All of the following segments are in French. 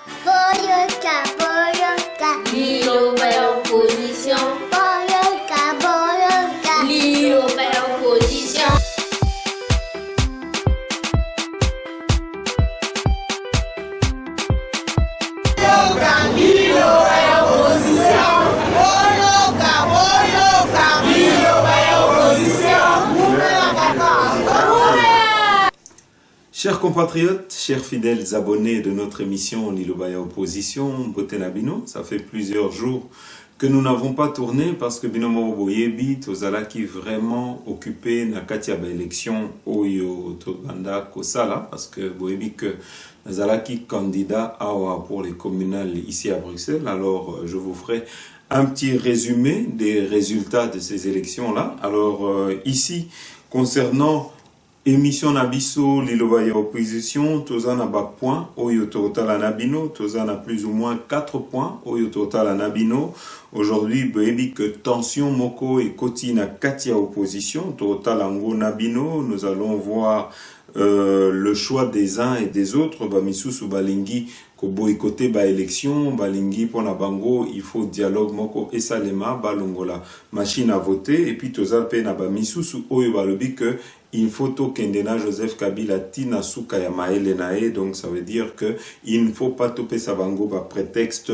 Boyoka, boyoka, Liloba ya opposition. boyoka, boyoka. Liloba ya opposition. Chers compatriotes, chers fidèles abonnés de notre émission Lilobaya Opposition, Botenabino, ça fait plusieurs jours que nous n'avons pas tourné parce que Binomo Boyebi, Tozala qui vraiment occupé na Katiaba élection Oyo Toganda Kosala, parce que Boyebi que Nazala qui candidat pour les communales ici à Bruxelles. Alors je vous ferai un petit résumé des résultats de ces élections-là. Alors ici, concernant émission Nabiso, Lilobaya Opposition, Tozana bas point, Oyo Total Anabino, Tozana plus ou moins 4 points, Oyo Total Anabino. Aujourd'hui, Boyebi que tension Moko et Kotina Katia Opposition, Total Ango Nabino, nous allons voir le choix des uns et des autres. Bamisusu Balingi, ko boycotté ba élection, Balingi pour la bango, il faut dialogue Moko et Salema, Balongola, machine à voter, et puis Tozal Pena Bamisusu, Oyo Balobi que il faut Kendena Joseph Kabila Tina Souka Yamaelenae, donc ça veut dire que il ne faut pas toper sa bango par prétexte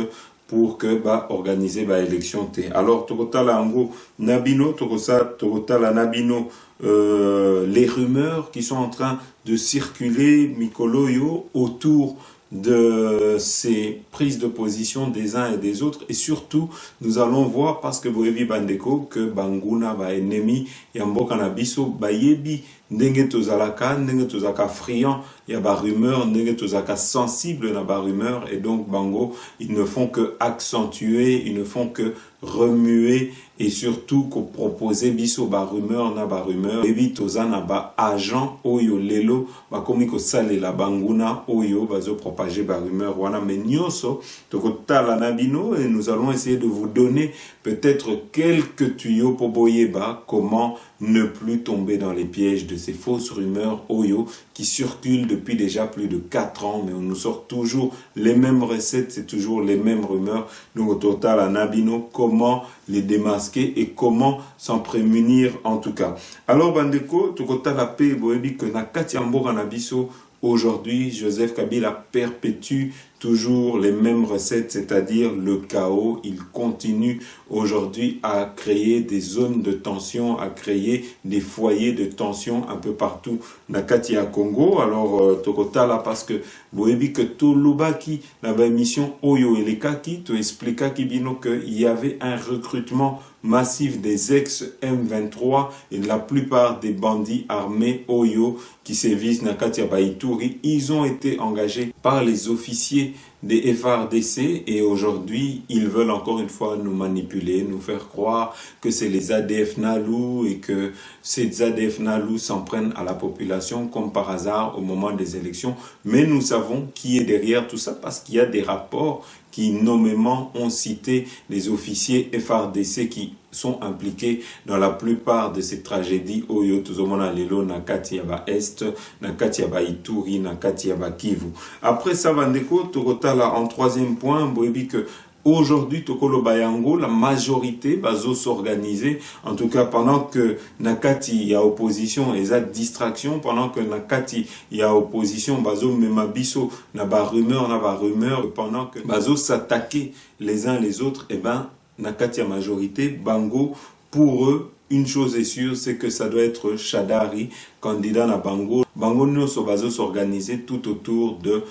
pour que organiser ba élection té. Alors Tokotala Ango Nabino, Tokotala Nabino, les rumeurs qui sont en train de circuler Mikoloyo autour de ces prises de position des uns et des autres, et surtout nous allons voir, parce que Boyebi Bandeko que Banguna ba ennemi Yamboka Nabiso Bayebi ndenge tozalaka friand ya ba rumeur, ndenge tozalaka sensible na ba rumeur, et donc bango ils ne font que accentuer, ils ne font que remuer, et surtout ko proposer biso ba rumeur na ba rumeur ebi tozana ba agent oyo lelo ba komi ko salela banguna oyo bazo propager ba rumeur wana menyoso tokotala na bino, et nous allons essayer de vous donner peut-être quelques tuyaux pour boyeba comment ne plus tomber dans les pièges de ces fausses rumeurs Oyo qui circulent depuis déjà plus de 4 ans, mais on nous sort toujours les mêmes recettes, c'est toujours les mêmes rumeurs. Donc au total, à Nabino, comment les démasquer et comment s'en prémunir en tout cas. Alors Bandeko, Tokota la paix, Boebi, que na Katiambo Nabiso. Aujourd'hui, Joseph Kabila perpétue toujours les mêmes recettes, c'est-à-dire le chaos. Il continue aujourd'hui à créer des zones de tension, à créer des foyers de tension un peu partout dans Katia Congo. Alors, Tokota là, parce que Boebi que Tolubaki, la mission Oyo et les Kaki, te expliqua Kibino qu'il y avait un recrutement massif des ex-M23 et de la plupart des bandits armés Oyo qui sévissent dans Katia Baïtouri. Ils ont été engagés par les officiers des FARDC, et aujourd'hui ils veulent encore une fois nous manipuler, nous faire croire que c'est les ADF Nalou et que ces ADF Nalou s'en prennent à la population comme par hasard au moment des élections. Mais nous savons qui est derrière tout ça, parce qu'il y a des rapports qui nommément ont cité les officiers FARDC qui sont impliqués dans la plupart de ces tragédies Oyo Tuzomona Lelo na Katiaba Est, na Katiaba Ituri, na Katiaba Kivu. Après ça, Vandeko, Tokotala en troisième point, Boebi que aujourd'hui, Tokolo Bayango, la majorité bazo s'organiser, en tout cas pendant que Nakati y a opposition et ça distraction, pendant que Nakati y a opposition, bazo memabiso na ba rumeur, pendant que bazo s'attaquer les uns les autres, et ben Nakati a majorité, Bango, pour eux, une chose est sûre, c'est que ça doit être Shadari, candidat na Bango. Bango nous bazo s'organiser tout autour de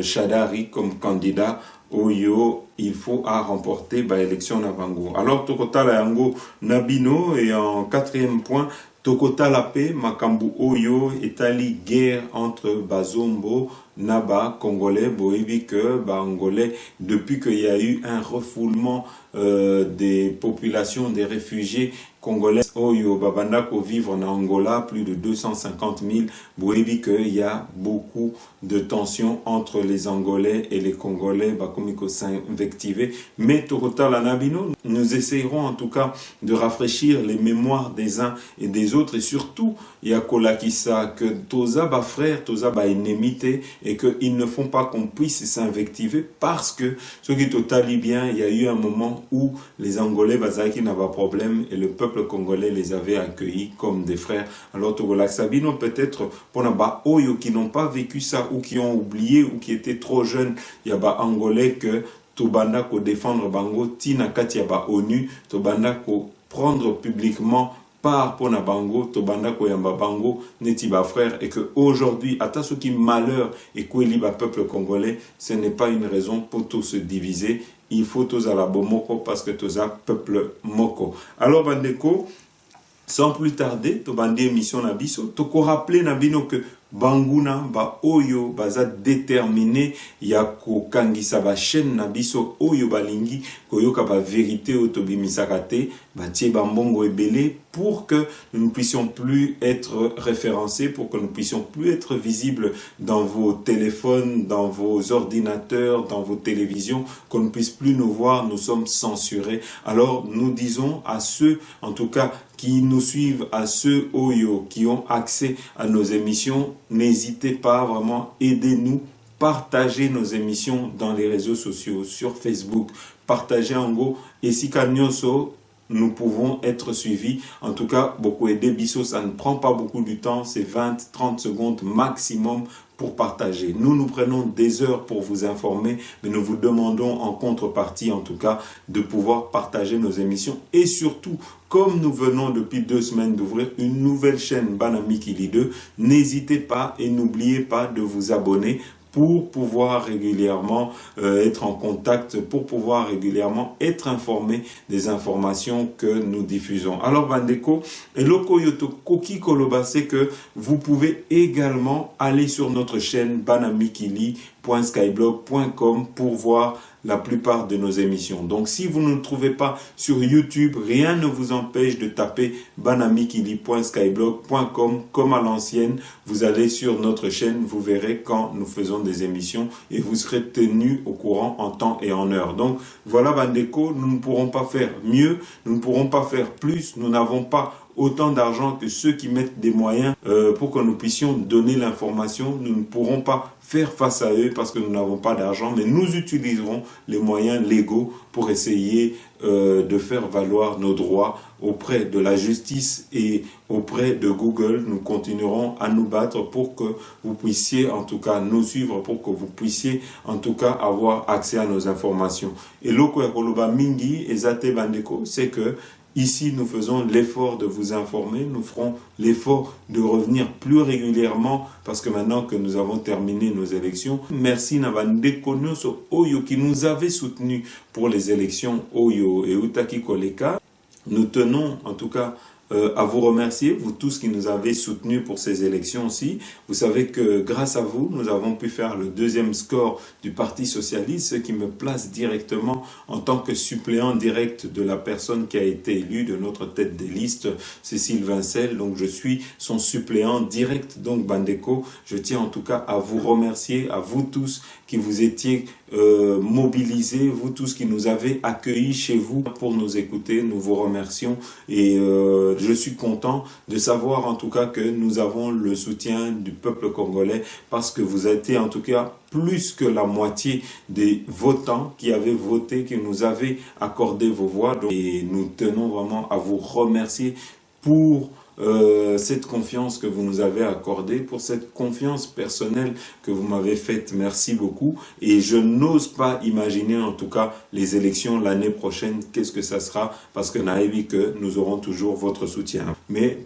Shadari comme candidat. Oyo, il faut remporter l'élection na Bango. Alors, Tokota la Yango Nabino, et en quatrième point, Tokota la paix, Makambu Oyo, Etali guerre entre Bazombo, Naba, Congolais, Boebi que Angolais, depuis qu'il y a eu un refoulement des populations, des réfugiés congolais, Oyo, Babandako vivre en Angola, plus de 250 000, Boebi qu'il y a beaucoup de tensions entre les Angolais et les Congolais, Bakomiko s'invectiver. Mais Tokota la Nabino, nous essayerons en tout cas de rafraîchir les mémoires des uns et des autres, et surtout, il y a Kolakisa, que Toza ba frère, Toza ba ennemité, et qu'ils ne font pas qu'on puisse s'invectiver parce que ce qui est totalement bien, il y a eu un moment où les Angolais bazaki n'avaient pas de problème et le peuple congolais les avait accueillis comme des frères. Alors Togolak Sabino, peut-être pour les Oyo qui n'ont pas vécu ça ou qui ont oublié ou qui étaient trop jeunes, il y a des Angolais que Tobanda ko défendre Bango, Tina Katia ba ONU, Tobanda ko prendre publiquement part pour na Bango, Tobanda ko yamba Bango, neti ba frère, et que aujourd'hui, à ce qui malheur et quoi liba peuple congolais, ce n'est pas une raison pour tout se diviser. Il faut tous à la bomoko parce que tous à peuple moko. Alors Bandeko, sans plus tarder, Tobandi émission Nabiso, Toko rappeler Nabino que Banguna ba oyo baza déterminé ya ko kangisa ba chaîne Nabiso oyo balingi koyoka ba vérité otobimisaka te ba tie bambongo ebele pour que nous ne puissions plus être référencés, pour que nous ne puissions plus être visibles dans vos téléphones, dans vos ordinateurs, dans vos télévisions, qu'on ne puisse plus nous voir, nous sommes censurés. Alors nous disons à ceux, en tout cas, qui nous suivent, à ceux Oyo qui ont accès à nos émissions, n'hésitez pas vraiment, aidez-nous, partagez nos émissions dans les réseaux sociaux, sur Facebook, partagez en gros, et si Kanyoso, nous pouvons être suivis. En tout cas, beaucoup aider Bisso, ça ne prend pas beaucoup de temps, c'est 20-30 secondes maximum pour partager. Nous prenons des heures pour vous informer, mais nous vous demandons en contrepartie, en tout cas, de pouvoir partager nos émissions. Et surtout, comme nous venons depuis 2 semaines d'ouvrir une nouvelle chaîne Banamikili 2, n'hésitez pas et n'oubliez pas de vous abonner pour pouvoir régulièrement être en contact, pour pouvoir régulièrement être informé des informations que nous diffusons. Alors Bandeko, et Loko Yoto Koki Koloba, c'est que vous pouvez également aller sur notre chaîne banamikili.skyblog.com pour voir la plupart de nos émissions. Donc si vous ne nous trouvez pas sur YouTube, rien ne vous empêche de taper banamikili.skyblog.com comme à l'ancienne. Vous allez sur notre chaîne, vous verrez quand nous faisons des émissions et vous serez tenu au courant en temps et en heure. Donc voilà Bandeko, nous ne pourrons pas faire mieux, nous ne pourrons pas faire plus, nous n'avons pas autant d'argent que ceux qui mettent des moyens pour que nous puissions donner l'information. Nous ne pourrons pas faire face à eux parce que nous n'avons pas d'argent, mais nous utiliserons les moyens légaux pour essayer de faire valoir nos droits auprès de la justice et auprès de Google. Nous continuerons à nous battre pour que vous puissiez en tout cas nous suivre, pour que vous puissiez en tout cas avoir accès à nos informations. Et l'oko ya koloba mingi ezate bandeko, c'est que ici, nous faisons l'effort de vous informer, nous ferons l'effort de revenir plus régulièrement parce que maintenant que nous avons terminé nos élections, merci Nabandeko Nyoso Oyo qui nous avait soutenus pour les élections Oyo et Utaki Koleka. Nous tenons en tout cas à vous remercier, vous tous qui nous avez soutenus pour ces élections aussi. Vous savez que grâce à vous, nous avons pu faire le 2e score du Parti Socialiste, ce qui me place directement en tant que suppléant direct de la personne qui a été élue, de notre tête des listes, Cécile Vincel. Donc je suis son suppléant direct. Donc Bandeko, je tiens en tout cas à vous remercier, à vous tous qui vous étiez mobilisés, vous tous qui nous avez accueillis chez vous pour nous écouter. Nous vous remercions et je suis content de savoir en tout cas que nous avons le soutien du peuple congolais parce que vous êtes en tout cas plus que la moitié des votants qui avaient voté, qui nous avaient accordé vos voix. Et nous tenons vraiment à vous remercier pour cette confiance que vous nous avez accordée, pour cette confiance personnelle que vous m'avez faite. Merci beaucoup. Et je n'ose pas imaginer en tout cas les élections l'année prochaine, qu'est-ce que ça sera, parce que naïvi que nous aurons toujours votre soutien. Mais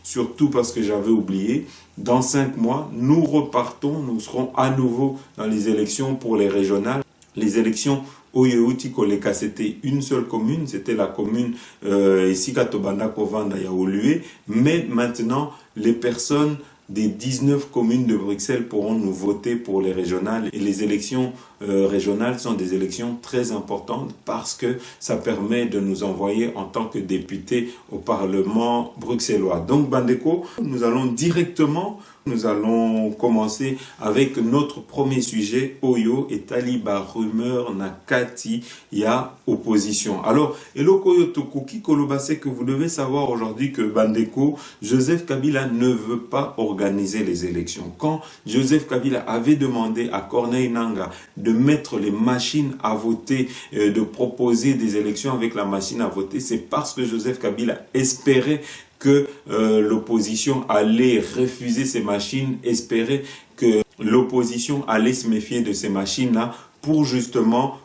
surtout parce que j'avais oublié, dans 5 mois, nous repartons, nous serons à nouveau dans les élections pour les régionales. Les élections Oyeuti Koleka, c'était une seule commune, c'était la commune Esika Tobanda Kovanda Yaolué, mais maintenant les personnes des 19 communes de Bruxelles pourront nous voter pour les régionales. Et les élections régionales sont des élections très importantes parce que ça permet de nous envoyer en tant que députés au Parlement bruxellois. Donc Bandeko, nous allons directement Nous allons commencer avec notre premier sujet, Oyo et Taliba rumeur nakati ya opposition. Alors, eloko oyo tokoki koloba, c'est que vous devez savoir aujourd'hui que Bandeko, Joseph Kabila ne veut pas organiser les élections. Quand Joseph Kabila avait demandé à Corneille Nangaa de mettre les machines à voter, de proposer des élections avec la machine à voter, c'est parce que Joseph Kabila espérait que l'opposition allait refuser ces machines, espérait que l'opposition allait se méfier de ces machines-là pour justement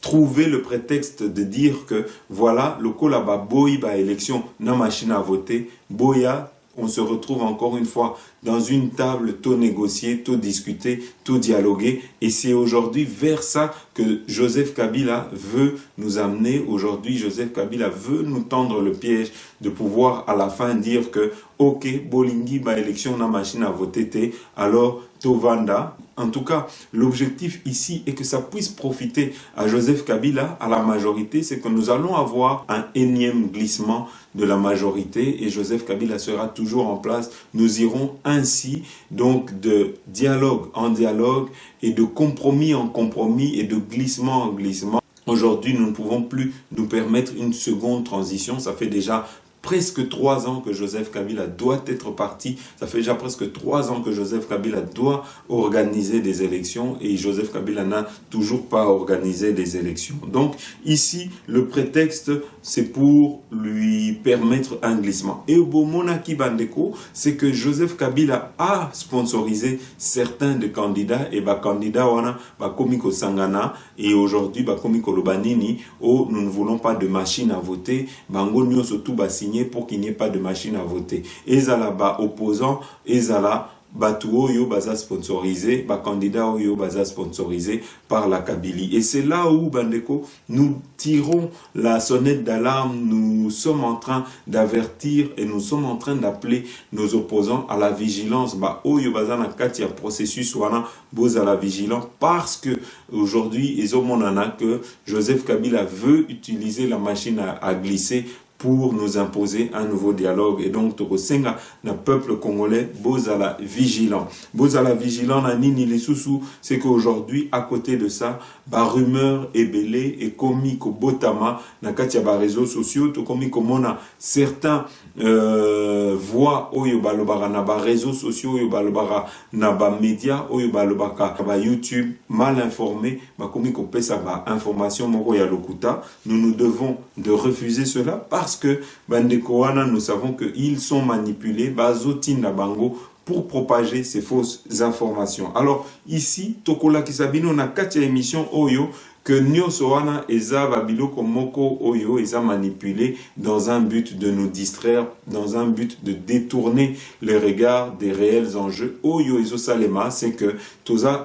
trouver le prétexte de dire que voilà, le kolaba boy ba élection na machine à voter, boya, on se retrouve encore une fois dans une table, tout négocier, tout discuter, tout dialoguer. Et c'est aujourd'hui vers ça que Joseph Kabila veut nous amener. Aujourd'hui, Joseph Kabila veut nous tendre le piège de pouvoir à la fin dire que ok, bolingi ba élection na machine à voter, alors Tovanda. En tout cas, l'objectif ici est que ça puisse profiter à Joseph Kabila, à la majorité, c'est que nous allons avoir un énième glissement de la majorité et Joseph Kabila sera toujours en place. Nous irons ainsi donc de dialogue en dialogue et de compromis en compromis et de glissement en glissement. Aujourd'hui, nous ne pouvons plus nous permettre une seconde transition. Ça fait déjà presque 3 ans que Joseph Kabila doit être parti. Ça fait déjà presque 3 ans que Joseph Kabila doit organiser des élections et Joseph Kabila n'a toujours pas organisé des élections. Donc ici, le prétexte, c'est pour lui permettre un glissement. Et au Bomonaki Bandeko, c'est que Joseph Kabila a sponsorisé certains des candidats et candidats wana komiko sangana et aujourd'hui komiko lobanini où nous ne voulons pas de machine à voter. Bango nyo surtout signé pour qu'il n'y ait pas de machine à voter. Ezala opposant, ezala batu oyo baza sponsorisé, candidat oyo baza sponsorisé par la Kabylie. Et c'est là où, Bandeko, nous tirons la sonnette d'alarme, nous sommes en train d'avertir et nous sommes en train d'appeler nos opposants à la vigilance. Oyo baza na kati ya processus wana boza la vigilance parce que aujourd'hui, ils ont monana que Joseph Kabila veut utiliser la machine à glisser pour nous imposer un nouveau dialogue. Et donc, Tokosenga, le peuple congolais, bozala vigilant. Bozala vigilant, na nini lisusu, c'est qu'aujourd'hui, à côté de ça, rumeur ebele et komi ko botama, na katia réseaux sociaux, to komi ko mona certains voix oyo balobara na réseaux sociaux, oyo balobara na médias, oyo balobaka YouTube, mal informé, komi ko pesa information moko ya lokuta. Nous devons de refuser cela parce que Bandeko wana, nous savons qu'ils sont manipulés, bazotinda bango pour propager ces fausses informations. Alors ici, Tokola Kisabino na katia émission Oyo que nyonso wana eza babiloko moko oyo eza manipulé dans un but de nous distraire, dans un but de détourner les regards des réels enjeux. Oyo ezo salema, c'est que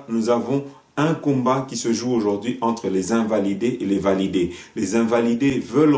nous avons un combat qui se joue aujourd'hui entre les invalidés et les validés. Les invalidés veulent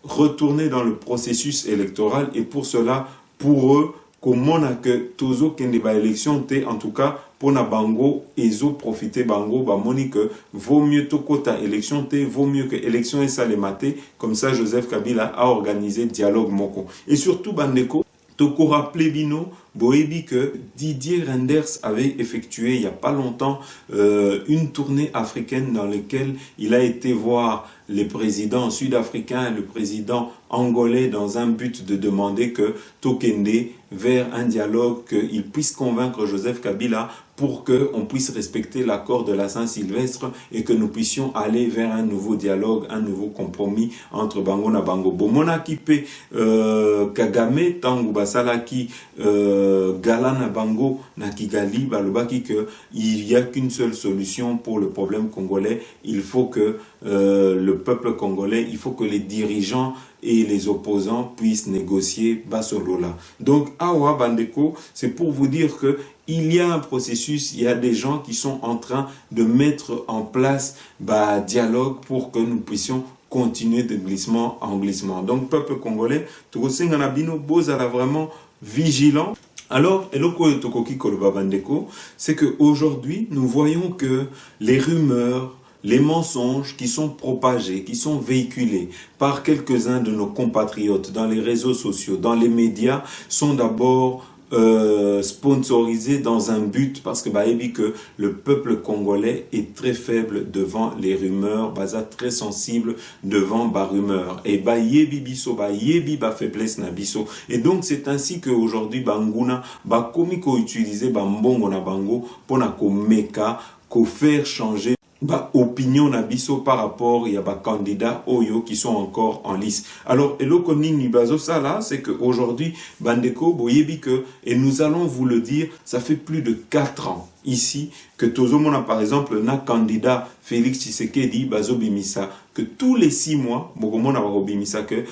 retourner dans le processus électoral et pour cela, pour eux, comment on a que tozo kende ba élection te, en tout cas, pour na bango, ezo profiter bango, moni que vaut mieux tokota élection te, vaut mieux que élection et salemate, comme ça Joseph Kabila a organisé dialogue moko. Et surtout, Bandeko, toko rappelé bino, boebi que Didier Reynders avait effectué il n'y a pas longtemps une tournée africaine dans laquelle il a été voir les présidents sud-africains et le président angolais dans un but de demander que Tokende vers un dialogue, qu'il puisse convaincre Joseph Kabila pour qu'on puisse respecter l'accord de la Saint-Sylvestre et que nous puissions aller vers un nouveau dialogue, un nouveau compromis entre Bango na Bango. Bomona kipe Kagame, Tangu Basalaki, Gala na Bango, na Kigali, balobaki que il n'y a qu'une seule solution pour le problème congolais. Il faut que le peuple congolais, il faut que les dirigeants et les opposants puissent négocier Basolola. Donc, Awa Bandeko, c'est pour vous dire que il y a un processus, il y a des gens qui sont en train de mettre en place dialogue pour que nous puissions continuer de glissement en glissement. Donc, peuple congolais, Tokosenganabino, Bozala vraiment vigilant. Alors, eloko tokoki koloba Bandeko, c'est qu'aujourd'hui, nous voyons que les rumeurs, les mensonges qui sont propagés, qui sont véhiculés par quelques-uns de nos compatriotes dans les réseaux sociaux, dans les médias, sont d'abord sponsorisé dans un but parce que bayebi que le peuple congolais est très faible devant les rumeurs, baza très sensible devant ba rumeurs et bayebi biso bayebi ba faiblesse na biso et donc c'est ainsi que aujourd'hui banguna ba komi ko utiliser ba mbongo na bango pona ko meka ko faire changer ba opinion na biso par rapport il y a ba candidats oyo qui sont encore en lice. Alors eloko nini bazo ça là, c'est que aujourd'hui bandeko boyebi que et nous allons vous le dire, ça fait plus de 4 ans ici que tozomona par exemple na candidat Félix Tshisekedi bazo bimisa que tous les 6 mois bokomona ba bimisa que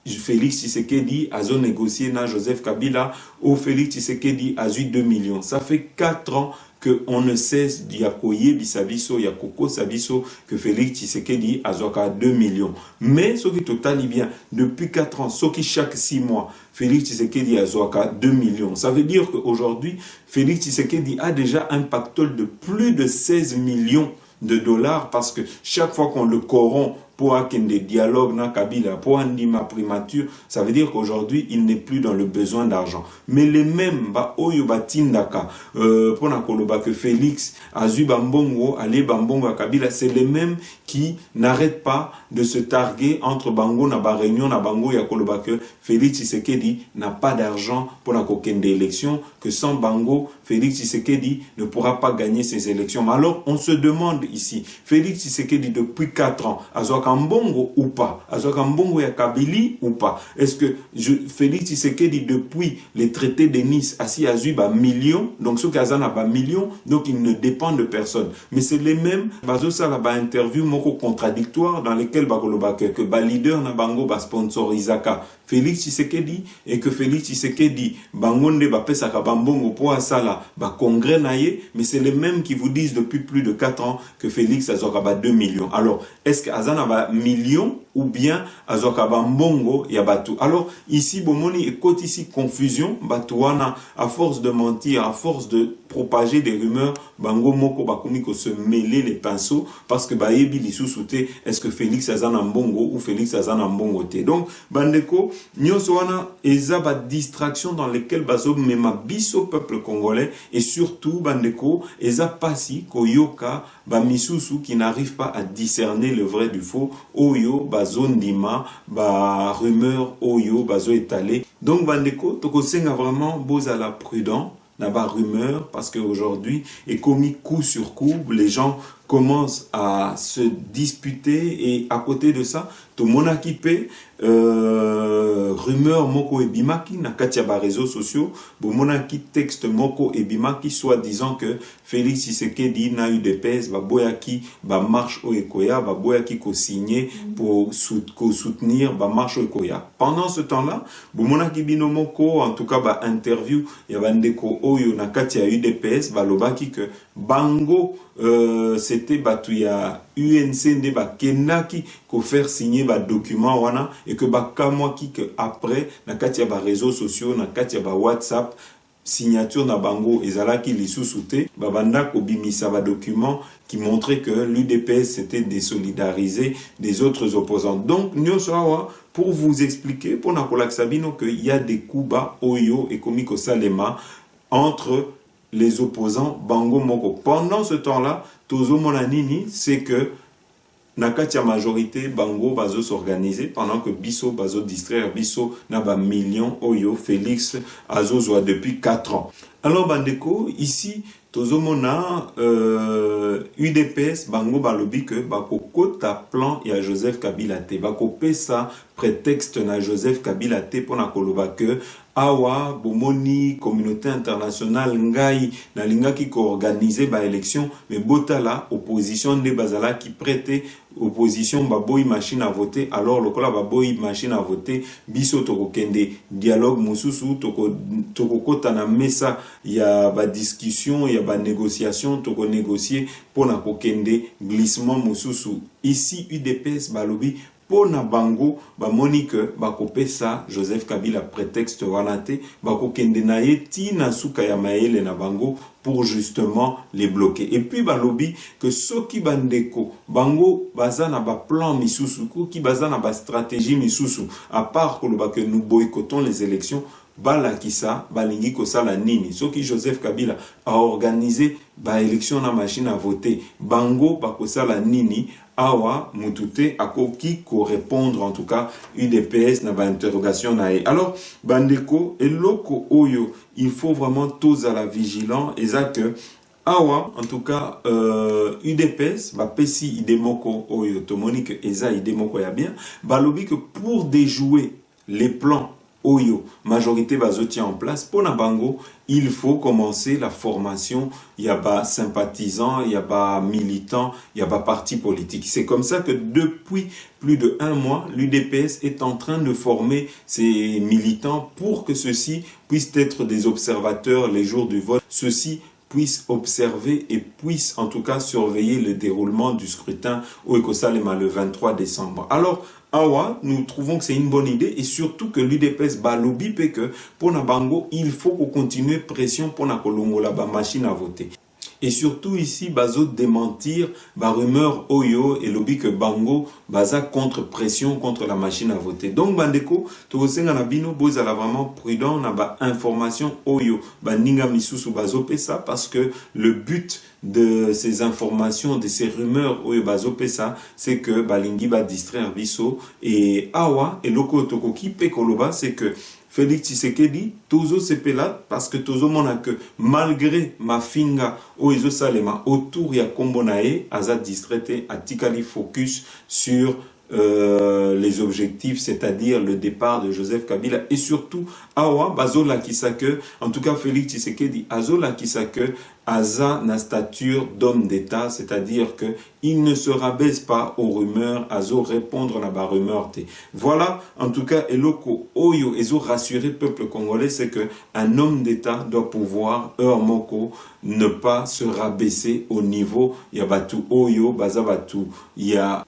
Félix Tshisekedi a négocié na Joseph Kabila ou Félix Tshisekedi a eu 2 millions. Ça fait 4 ans qu'on ne cesse d'yakoye bisabiso, yakoko sabiso, que Félix Tshisekedi a 2 millions. Mais ce qui total bien, depuis 4 ans, ce qui chaque 6 mois, Félix Tshisekedi a 2 millions. Ça veut dire qu'aujourd'hui, Félix Tshisekedi a déjà un pactole de plus de 16 millions de dollars parce que chaque fois qu'on le corrompt pour qu'il y ait des dialogues dans Kabila, pour Andima primature, ça veut dire qu'aujourd'hui, il n'est plus dans le besoin d'argent. Mais les mêmes, oyo batindaka, pour nakoloba que Félix, Azu Bambongo, Ali Bambongo à Kabila, c'est les mêmes qui n'arrêtent pas de se targuer entre Bango na ba réunion na Bango ya koloba que Félix Tshisekedi n'a pas d'argent pour la kokende élection, que sans Bango, Félix Tshisekedi ne pourra pas gagner ses élections. Mais alors, on se demande ici, Félix Tshisekedi depuis 4 ans, Mbongo ou pas, Mbongo ya Kabili ou pas. Est-ce que Félix Tshisekedi depuis les traités de Nice assis à Zuba millions, donc ce Kazan a millions, donc il ne dépend de personne. Mais c'est les mêmes, bazo ça là ba interview moko contradictoire dans lesquels bakoloba que ba leader na bango ba sponsorisaka Félix Tshisekedi et que Félix Tshisekedi bangonde ba pesaka bambongo pour asala ba congrès naie, mais c'est les mêmes qui vous disent depuis plus de 4 ans que Félix a 2 millions. Alors, est-ce que Azana ba millions ou bien Azoka Bambongo Yabatu? Alors, ici, Bomoni et côté ici confusion, Batouana, à force de mentir, à force de propager des rumeurs, Bango Moko Bakumiko se mêler les pinceaux parce que Bayebi Lissousouté, est-ce que Félix Azana Mbongo ou Félix Azana Mbongo Té? Donc, Bandeko, Nyoswana, Eza ba distraction dans lesquelles Bazo Mema Biso peuple congolais et surtout, Bandeko, Eza Pasi, Koyoka, Bamisusu qui n'arrive pas à discerner le vrai du faux, Oyo, Bazon Dima, ba rumeur, Oyo, Bazo étalé. Donc, Bandeko, Toko Senga vraiment beaux à la prudent, n'a pas rumeur, parce qu'aujourd'hui, est commis coup sur coup, les gens commencent à se disputer et à côté de ça, tout le monde a kippé, rumeur moko ebimaki na katia ba réseaux sociaux, bomonaki texte moko ebimaki soit disant que Félix Tshisekedi n'a eu de pèse, ba boyaki ba marche au ekoya, ba boyaki ko signer pour soutenir ba marche au ekoya. Pendant ce temps-là, bomonaki binomoko en tout cas ba interview ya bandeko oyo na katia UDPS ba lobaki que bango c'était batuya UNCND ba kenaki ko faire signer ba document wana et que ba kamwaki que après na katia ba réseaux sociaux na katia ba WhatsApp signature na bango ezalaki lisusuté ba banda ko bimisa ba document qui montrait que l'UDPS s'était désolidarisé des autres opposants. Donc nyosawa pour vous expliquer pour nakola sabino que il y a des coups bas oyo et komiko salema entre les opposants Bango Moko. Pendant ce temps-là, Tozo Monanini, c'est que Nakatia majorité Bango Bazo s'organiser pendant que Bisso Bazo distraire Bisso Naba million Oyo Félix Azozoa depuis 4 ans. Alors Bandeko, ici, Tozo Mona UDPS Bango Balobi que Bako Kota plan et à Joseph Kabila te. Bako Pesa prétexte na Joseph Kabila te pour na koloba que awa bomoni communauté internationale ngai na linga ki ko organiser ba élection mais botala opposition de bazala qui prêtait opposition baboy machine à voter alors lokola baboy machine à voter biso toko kende dialogue mususu toko kota na mesa ya ba discussion ya ba négociation toko négocier pour na kokende glissement mususu ici UDPS balobi Pona bango ba monique bako pesa Joseph Kabila prétexte wanate bako kende na ye ti na suka ya maele na bango pour justement les bloquer. Et puis balobi que soki bandeko bango baza na ba plan misusu ki baza na ba stratégie misusu à part que nous boycottons les élections balakisa balingi kosala nini. Soki Joseph Kabila a organisé élection na machine à voter, bango bakosala nini. Awa mutute akoki ko répondre en tout cas UDPS na ba interrogation na e. Alors bandeko eloko oyo il faut vraiment tous à la vigilant et ça que awa en tout cas UDPS ba pesi idemoko oyo tomoni que eza idemoko ya bien balobi que pour déjouer les plans oyo majorité bazoti en place pour na bango il faut commencer la formation. Il y a pas sympathisants, il y a pas militants, il y a pas parti politique. C'est comme ça que depuis plus de 1 mois, l'UDPS est en train de former ses militants pour que ceux-ci puissent être des observateurs les jours du vote. Ceux-ci puissent observer et puissent en tout cas surveiller le déroulement du scrutin au Ekosalema le 23 décembre. Alors, awa, nous trouvons que c'est une bonne idée et surtout que l'UDPS balobi pe que pour Nabango, il faut qu'on continue pression pour na kolongola ba machine à voter. Et surtout ici, bazo démentir ba rumeur oyo et lobby que bango baza contre pression contre la machine à voter. Donc bandeko, tokosenga na bino bozala vraiment prudent na ba information oyo ba ninga misusu bazo pesa parce que le but de ces informations, de ces rumeurs oyo bazo pesa, c'est que balingi ba distraire biso et awa et loko tokoki pe koloba c'est que Félix Tshisekedi, Tozo Sepela, parce que Tozo mona que malgré ma finga Oizo Salema autour ya Kombonae, Aza distraité à Tikali focus sur les objectifs, c'est-à-dire le départ de Joseph Kabila et surtout Awa Bazola Kisake, en tout cas Félix Tshisekedi, Azola Kisake, Aza na stature d'homme d'État, c'est-à-dire que il ne se rabaisse pas aux rumeurs, Azo répondre à la rumeur. Voilà, en tout cas, Eloko Oyo, Ezo rassurer le peuple congolais, c'est que un homme d'État doit pouvoir, Moko, ne pas se rabaisser au niveau, Yabatu Oyo, Bazabatu, il y a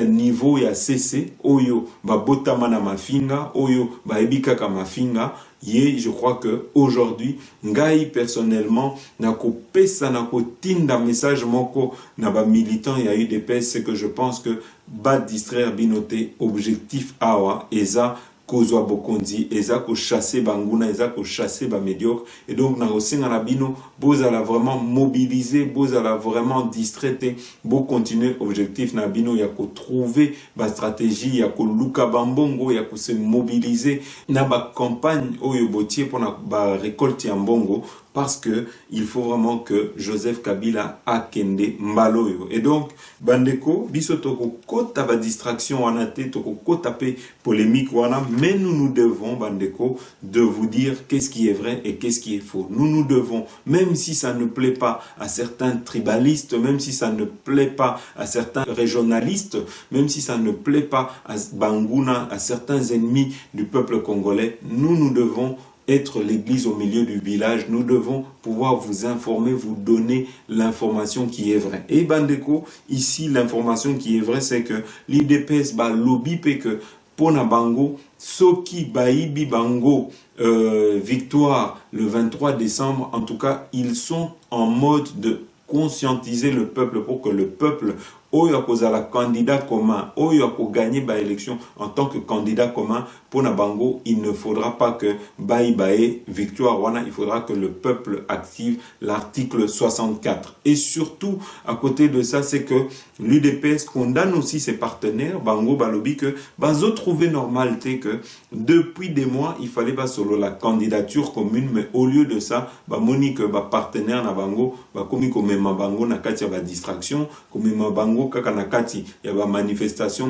niveau, il y a CC, Oyo, Babotama na mafinga, Oyo, Baebika ka mafinga. Je crois que aujourd'hui, ngai personnellement, nako pesa nako tinda message moko na ba militant il y a eu des pèses, c'est que je pense que ba distraire binoté objectif awa eza kozwa bokondi eza ko chasser banguna eza ko chasser ba médiocre et donc na osenga na bino bozala vraiment mobiliser bozala vraiment distraité bo continuer objectif na bino ya ko trouver ba stratégie ya ko luka bambongo ya ko se mobiliser na ba campagne oyo botier pour na ba récolte ya mbongo parce que il faut vraiment que Joseph Kabila akende mbaloyo. Et donc, bandeko, biso toko kota ba distraction wana te, toko kota pe polémique wana, mais nous devons, bandeko, de vous dire qu'est-ce qui est vrai et qu'est-ce qui est faux. Nous devons, même si ça ne plaît pas à certains tribalistes, même si ça ne plaît pas à certains régionalistes, même si ça ne plaît pas à Banguna, à certains ennemis du peuple congolais, nous devons être l'église au milieu du village, nous devons pouvoir vous informer, vous donner l'information qui est vraie. Et bandeko, ici l'information qui est vraie, c'est que l'IDPS ba lobby pe que pona bango, soki baibi bango victoire le 23 décembre, en tout cas, ils sont en mode de conscientiser le peuple pour que le peuple oyo akozala candidat commun, oyo ako gagner ba élection en tant que candidat commun pour Nabango, il ne faudra pas que bae victoire wana, il faudra que le peuple active l'article 64. Et surtout, à côté de ça, c'est que l'UDPS condamne aussi ses partenaires, Bango Balobi, que bazo trouver normalité que depuis des mois, il fallait pas solo la candidature commune, mais au lieu de ça, ba moni que ba partenaire na Bango, ba komi komema Bango na kati ya ba distraction, komema Bango kaka na kati ya ba manifestation,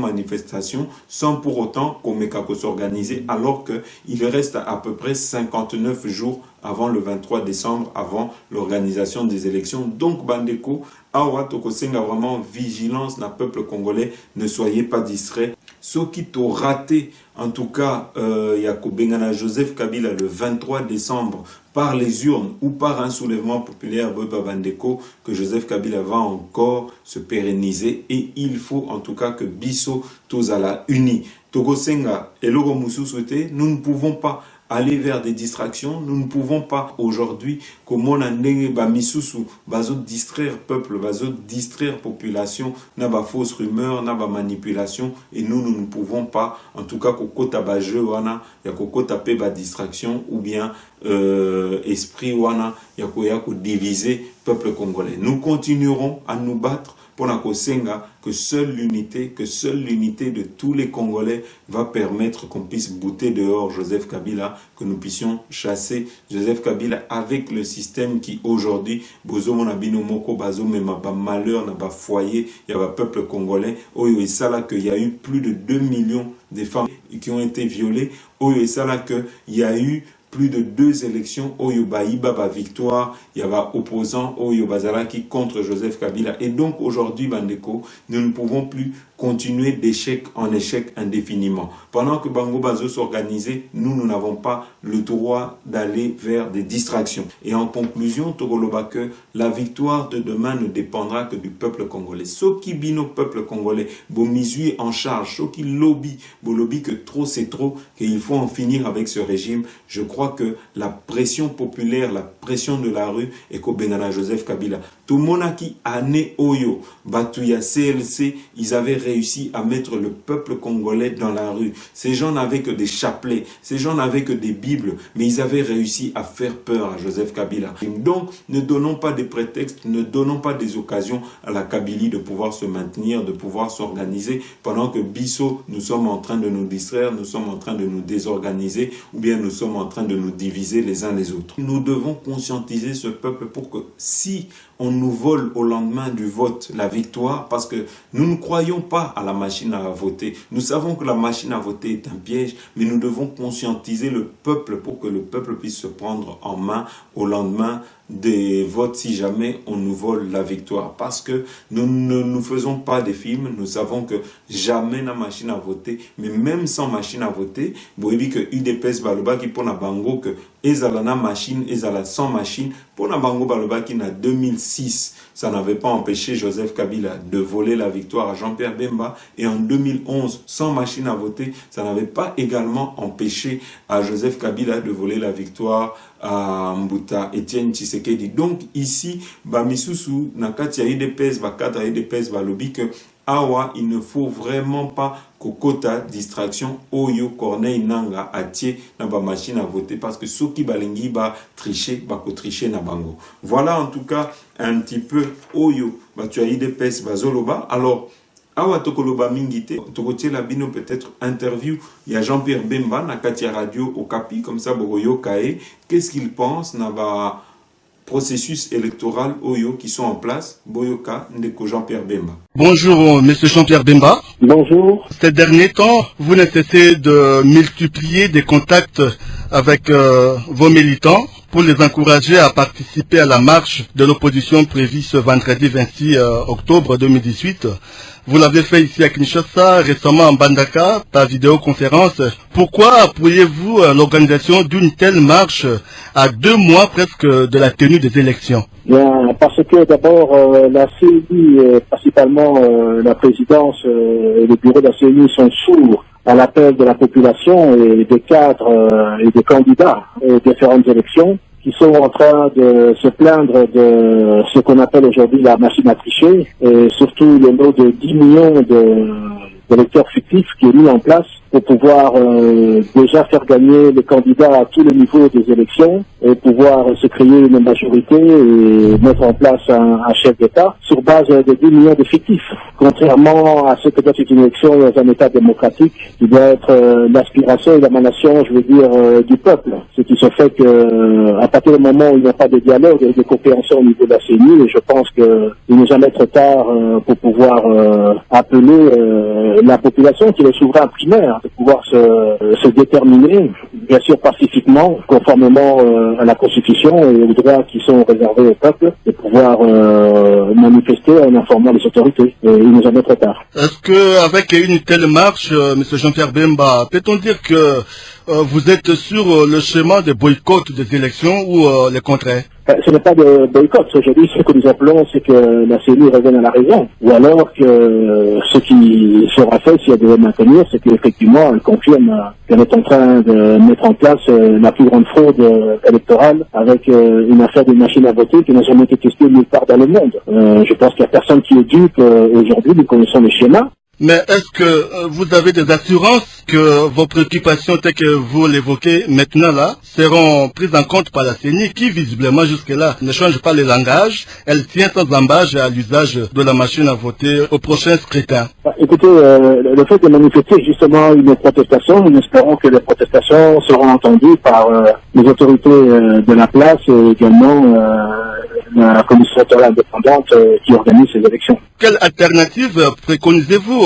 sans pour autant komeka ko s'organiser, alors que il reste à peu près 59 jours avant le 23 décembre, avant l'organisation des élections. Donc, bandeko, awa tokosenga vraiment vigilance na peuple congolais, ne soyez pas distraits. Ceux qui t'ont raté, en tout cas, Yako Bengana Joseph Kabila le 23 décembre, par les urnes ou par un soulèvement populaire, bandeko, que Joseph Kabila va encore se pérenniser et il faut en tout cas que Bisso Tozala uni. Togosenga et Logo Moussou souhaité, nous ne pouvons pas aller vers des distractions. Nous ne pouvons pas aujourd'hui, comme on a misusu, distraire peuple, distraire population, n'a pas fausse rumeur, n'a pas manipulation, et nous ne pouvons pas, en tout cas, kokota ba jeu wana, ya kokota pe ba distraction, ou bien esprit wana, ya ko diviser peuple congolais. Nous continuerons à nous battre pour la Kosenga, que seule l'unité de tous les Congolais va permettre qu'on puisse bouter dehors Joseph Kabila, que nous puissions chasser Joseph Kabila avec le système qui aujourd'hui, bozo monabino moko bazo mema ba malheur na ba foyer, il y a ba peuple congolais, oyo et ça là qu'il y a eu plus de 2 millions de femmes qui ont été violées, oyo et ça là qu'il y a eu plus de 2 élections, Oyo Baïba victoire, il y a opposant Oyo Bazalaki contre Joseph Kabila. Et donc aujourd'hui, Bandeko, nous ne pouvons plus continuer d'échec en échec indéfiniment. Pendant que Bango Bazo s'organisait, nous n'avons pas le droit d'aller vers des distractions. Et en conclusion, Togoloba, que la victoire de demain ne dépendra que du peuple congolais. Ceux qui bino peuple congolais, bo misui en charge, ceux qui lobby que trop c'est trop, qu'il faut en finir avec ce régime. Je crois que la pression populaire, la pression de la rue, et qu'au Benana Joseph Kabila, tout le monde qui a né Oyo, Batouya CLC, ils avaient réussi à mettre le peuple congolais dans la rue. Ces gens n'avaient que des chapelets, ces gens n'avaient que des bibles, mais ils avaient réussi à faire peur à Joseph Kabila. Donc, ne donnons pas des prétextes, ne donnons pas des occasions à la Kabylie de pouvoir se maintenir, de pouvoir s'organiser, pendant que Bissau, nous sommes en train de nous distraire, nous sommes en train de nous désorganiser, ou bien nous sommes en train de nous diviser les uns les autres. Nous devons conscientiser ce peuple pour que si on nous vole au lendemain du vote la victoire, parce que nous ne croyons pas à la machine à voter. Nous savons que la machine à voter est un piège, mais nous devons conscientiser le peuple pour que le peuple puisse se prendre en main au lendemain des votes si jamais on nous vole la victoire. Parce que nous ne nous faisons pas des films, nous savons que jamais la machine à voter, mais même sans machine à voter, vous voyez que UDPS Baloba qui pour la bango que ezala machine, ezala sans machine, pour la bango Baloba qui n'a 2006, ça n'avait pas empêché Joseph Kabila de voler la victoire à Jean-Pierre Bemba, et en 2011, sans machine à voter, ça n'avait pas également empêché à Joseph Kabila de voler la victoire à Mbuta Etienne Tshisekedi. Donc ici, Bamisusu, Nakati a UDPS, Bakata UDPS, Balobi que Awa, il ne faut vraiment pas kokota distraction Oyo Corneille Nanga atie na ba machine à voter, parce que ceux qui balengi ba tricher, ba ko tricher na bango. Voilà en tout cas un petit peu Oyo ba tu as UDPS bazoloba. Alors Awa tokoloba mingite, tokotie la bino peut-être interview, il y a Jean-Pierre Bemba na Katia Radio Okapi, comme ça Boroyo Kae, qu'est-ce qu'il pense na ba processus électoral Oyo qui sont en place, Boyoka Ndeko Jean-Pierre Bemba. Bonjour, monsieur Jean-Pierre Bemba. Bonjour. Ces derniers temps, vous ne cessez de multiplier des contacts avec vos militants pour les encourager à participer à la marche de l'opposition prévue ce vendredi 26 octobre 2018. Vous l'avez fait ici à Kinshasa, récemment en Bandaka, par vidéoconférence. Pourquoi appuyez-vous l'organisation d'une telle marche à 2 mois presque de la tenue des élections? Bien, parce que d'abord, la CENI, principalement la présidence et le bureau de la CENI sont sourds à l'appel de la population et des cadres et des candidats aux différentes élections, qui sont en train de se plaindre de ce qu'on appelle aujourd'hui la machine à tricher, et surtout le lot de 10 millions d'électeurs fictifs qui est mis en place pour pouvoir déjà faire gagner les candidats à tous les niveaux des élections et pouvoir se créer une majorité et mettre en place un chef d'État sur base de 10 millions d'effectifs. Contrairement à ce que doit être une élection dans un État démocratique, qui doit être l'aspiration et l'émanation, je veux dire, du peuple. Ce qui se fait que à partir du moment où il n'y a pas de dialogue et de compréhension au niveau de la CENI, je pense qu'il n'est jamais trop tard pour pouvoir appeler la population, qui est le souverain primaire, de pouvoir se déterminer, bien sûr pacifiquement, conformément à la Constitution et aux droits qui sont réservés au peuple, de pouvoir manifester en informant les autorités. Et il n'est jamais trop tard. Est-ce qu'avec une telle marche, M. Jean-Pierre Bemba, peut-on dire que vous êtes sur le chemin de boycott des élections ou le contraire? Ce n'est pas de boycott. Aujourd'hui, ce que nous appelons, c'est que la CENI revienne à la raison. Ou alors que ce qui sera fait, si elle devait maintenir, c'est qu'effectivement, elle confirme qu'elle est en train de mettre en place la plus grande fraude électorale avec une affaire de machines à voter qui n'a jamais été testée nulle part dans le monde. Je pense qu'il n'y a personne qui est dupe aujourd'hui. Nous connaissons les schémas. Mais est-ce que vous avez des assurances que vos préoccupations telles que vous l'évoquez maintenant là seront prises en compte par la CENI qui visiblement jusque-là ne change pas le langage, elle tient sans embâche à l'usage de la machine à voter au prochain scrutin? Écoutez, le fait de manifester justement une protestation, nous espérons que les protestations seront entendues par les autorités de la place et également la commission électorale indépendante qui organise ces élections. Quelle alternative préconisez-vous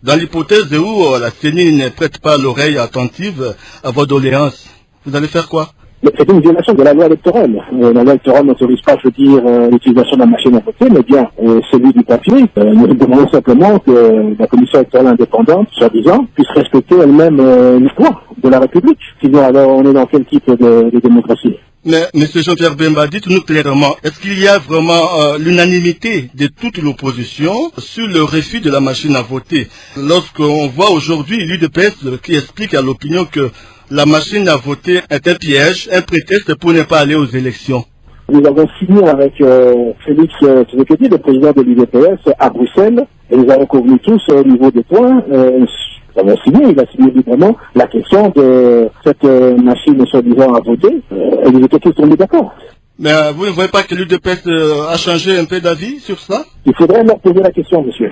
dans l'hypothèse où la CENI ne prête pas l'oreille attentive à vos doléances? Vous allez faire quoi? C'est une violation de la loi électorale. La loi électorale n'autorise pas, je veux dire, l'utilisation de la machine à voter, mais bien celui du papier. Nous demandons simplement que la commission électorale indépendante, soi-disant, puisse respecter elle-même les lois de la République. Sinon, alors, on est dans quel type de démocratie? Mais, M. Jean-Pierre Bemba, dites-nous clairement, est-ce qu'il y a vraiment l'unanimité de toute l'opposition sur le refus de la machine à voter? Lorsqu'on voit aujourd'hui l'UDPS qui explique à l'opinion que la machine à voter est un piège, un prétexte pour ne pas aller aux élections. Nous avons signé avec Félix Tshisekedi, le président de l'UDPS, à Bruxelles, et nous avons convenu tous au niveau des points. Nous avons signé, il a signé librement la question de cette machine soi-disant à voter, et nous étions tous tombés d'accord. Mais vous ne voyez pas que l'UDPS a changé un peu d'avis sur ça? Il faudrait leur poser la question, monsieur.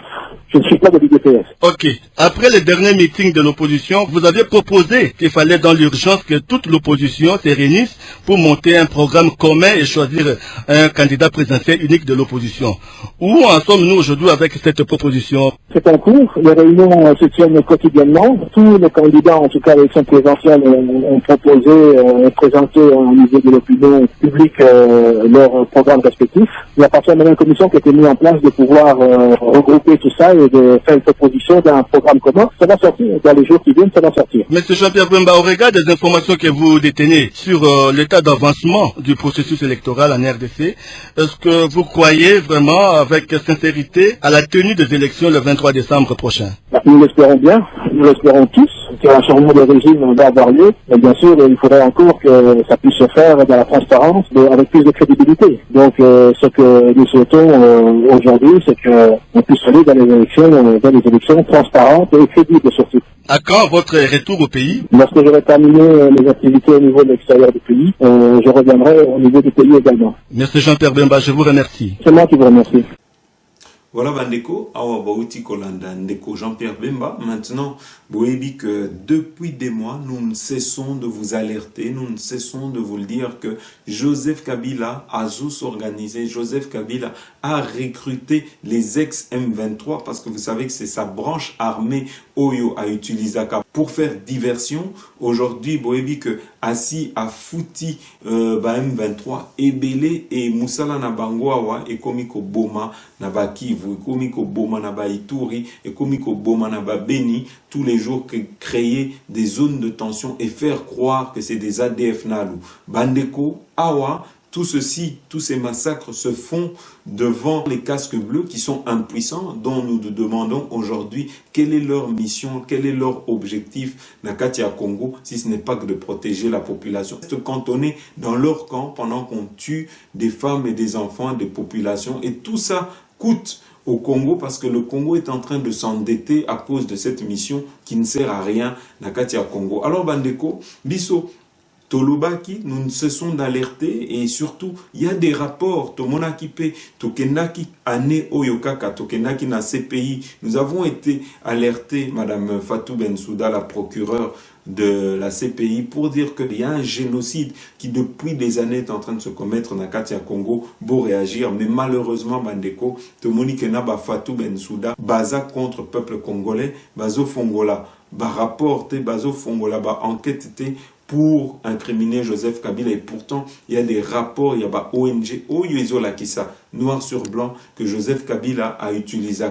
Je ne suis pas de l'UDPS. Ok. Après le dernier meeting de l'opposition, vous aviez proposé qu'il fallait dans l'urgence que toute l'opposition se réunisse pour monter un programme commun et choisir un candidat présidentiel unique de l'opposition. Où en sommes-nous aujourd'hui avec cette proposition? C'est en cours. Les réunions se tiennent quotidiennement. Tous les candidats, en tout cas l'élection présidentielle, ont proposé, ont présenté au niveau de l'opinion publique leur programme respectif. Il y a parfois une commission qui a été mise en place de pouvoir regrouper tout ça et de faire une proposition d'un programme commun. Ça va sortir. Dans les jours qui viennent, ça va sortir. Monsieur Jean-Pierre Bemba, au regard des informations que vous détenez sur l'état d'avancement du processus électoral en RDC, est-ce que vous croyez vraiment avec sincérité à la tenue des élections le 23 décembre prochain? Nous l'espérons bien, nous l'espérons tous, qu'un changement de régime va avoir lieu. Mais bien sûr, il faudrait encore que ça puisse se faire dans la transparence, avec plus de crédibilité. Donc, ce que nous souhaitons aujourd'hui, c'est qu'on puisse aller dans les élections transparentes et crédibles surtout. À quand votre retour au pays? Lorsque j'aurai terminé mes activités au niveau de l'extérieur du pays, je reviendrai au niveau du pays également. Monsieur Jean-Pierre Bemba, je vous remercie. C'est moi qui vous remercie. Voilà Bandeko, Awa Baouti Kolanda, Ndeko Jean-Pierre Bemba. Maintenant, vous voyez que depuis des mois, nous ne cessons de vous alerter, nous ne cessons de vous le dire que Joseph Kabila a organisé, Joseph Kabila a recruté les ex-M23 parce que vous savez que c'est sa branche armée Oyo a utilisé pour faire diversion. Aujourd'hui, vous voyez que assis à Fouti M23, Ebele et Moussala Nabangwawa et Komiko Boma Nabakivu, et Komiko Boma Naba Ituri et Komiko Boma Naba Beni, tous les jours créer des zones de tension et faire croire que c'est des ADF Nalu. Bandeko, Awa, tout ceci, tous ces massacres se font devant les casques bleus qui sont impuissants, dont nous nous demandons aujourd'hui quelle est leur mission, quel est leur objectif Nakatia Congo, si ce n'est pas que de protéger la population. Se cantonner dans leur camp pendant qu'on tue des femmes et des enfants, des populations, et tout ça coûte au Congo parce que le Congo est en train de s'endetter à cause de cette mission qui ne sert à rien Nakatia Congo. Alors Bandeko, Bisso, Tolobaki, nous ne cessons d'alerter et surtout, il y a des rapports, Tomonakipe, Tokenaki, Ane Oyokaka, Tokenaki na CPI. Nous avons été alertés, Madame Fatou Bensouda, la procureure de la CPI, pour dire qu'il y a un génocide qui depuis des années est en train de se commettre dans Katia Congo, beau réagir, mais malheureusement, Bandeko, Tomonique Naba Fatou Bensouda, baza contre peuple congolais, bazo Fongola, ba rapporte, bazo Fongola, ba enquête pour incriminer Joseph Kabila. Et pourtant, il y a des rapports, il y a des ONG, noir sur blanc, que Joseph Kabila a utilisé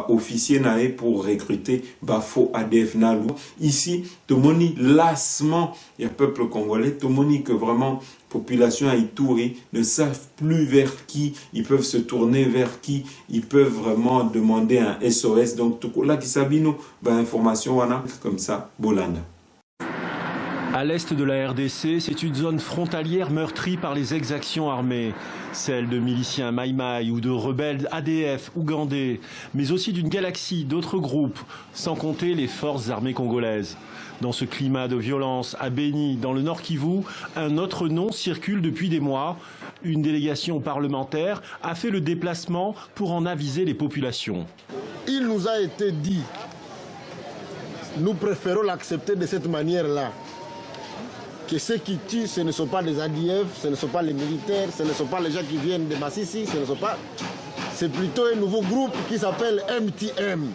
officier naé pour recruter faux ADF Nalou. Ici, Tomoni, lassement, il y a peuple congolais, Tomoni que vraiment population à Ituri ne savent plus vers qui ils peuvent se tourner, vers qui ils peuvent vraiment demander un SOS. Donc, tout là qui sabino, information comme ça, Bolanda. À l'est de la RDC, c'est une zone frontalière meurtrie par les exactions armées, celle de miliciens Maï-Maï ou de rebelles ADF ougandais, mais aussi d'une galaxie d'autres groupes, sans compter les forces armées congolaises. Dans ce climat de violence, à Béni, dans le Nord Kivu, un autre nom circule depuis des mois. Une délégation parlementaire a fait le déplacement pour en aviser les populations. Il nous a été dit, nous préférons l'accepter de cette manière-là, que ceux qui tuent, ce ne sont pas les ADF, ce ne sont pas les militaires, ce ne sont pas les gens qui viennent de Massissi, ce ne sont pas... C'est plutôt un nouveau groupe qui s'appelle MTM.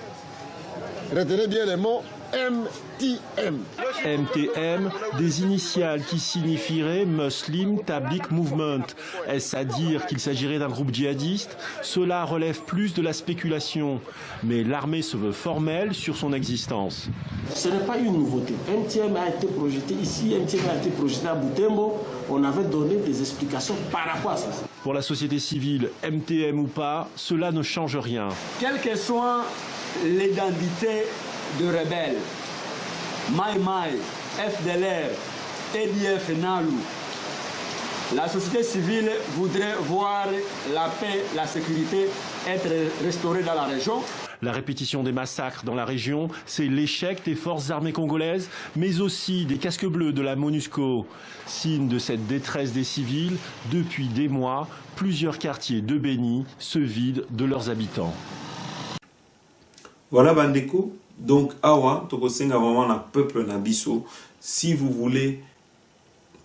Retenez bien les mots, MTM. MTM, des initiales qui signifieraient Muslim Tabligh Movement. Est-ce à dire qu'il s'agirait d'un groupe djihadiste? Cela relève plus de la spéculation. Mais l'armée se veut formelle sur son existence. Ce n'est pas une nouveauté. MTM a été projeté ici, MTM a été projeté à Butembo. On avait donné des explications par rapport à ça. Pour la société civile, MTM ou pas, cela ne change rien. Quelle que soit l'identité de rebelles, Maï-Maï, FDLR, EDF Nalou, la société civile voudrait voir la paix, la sécurité être restaurée dans la région. La répétition des massacres dans la région, c'est l'échec des forces armées congolaises, mais aussi des casques bleus de la MONUSCO. Signe de cette détresse des civils, depuis des mois, plusieurs quartiers de Béni se vident de leurs habitants. Voilà Bandeko, donc awa tokosenga vraiment na peuple na biso, si vous voulez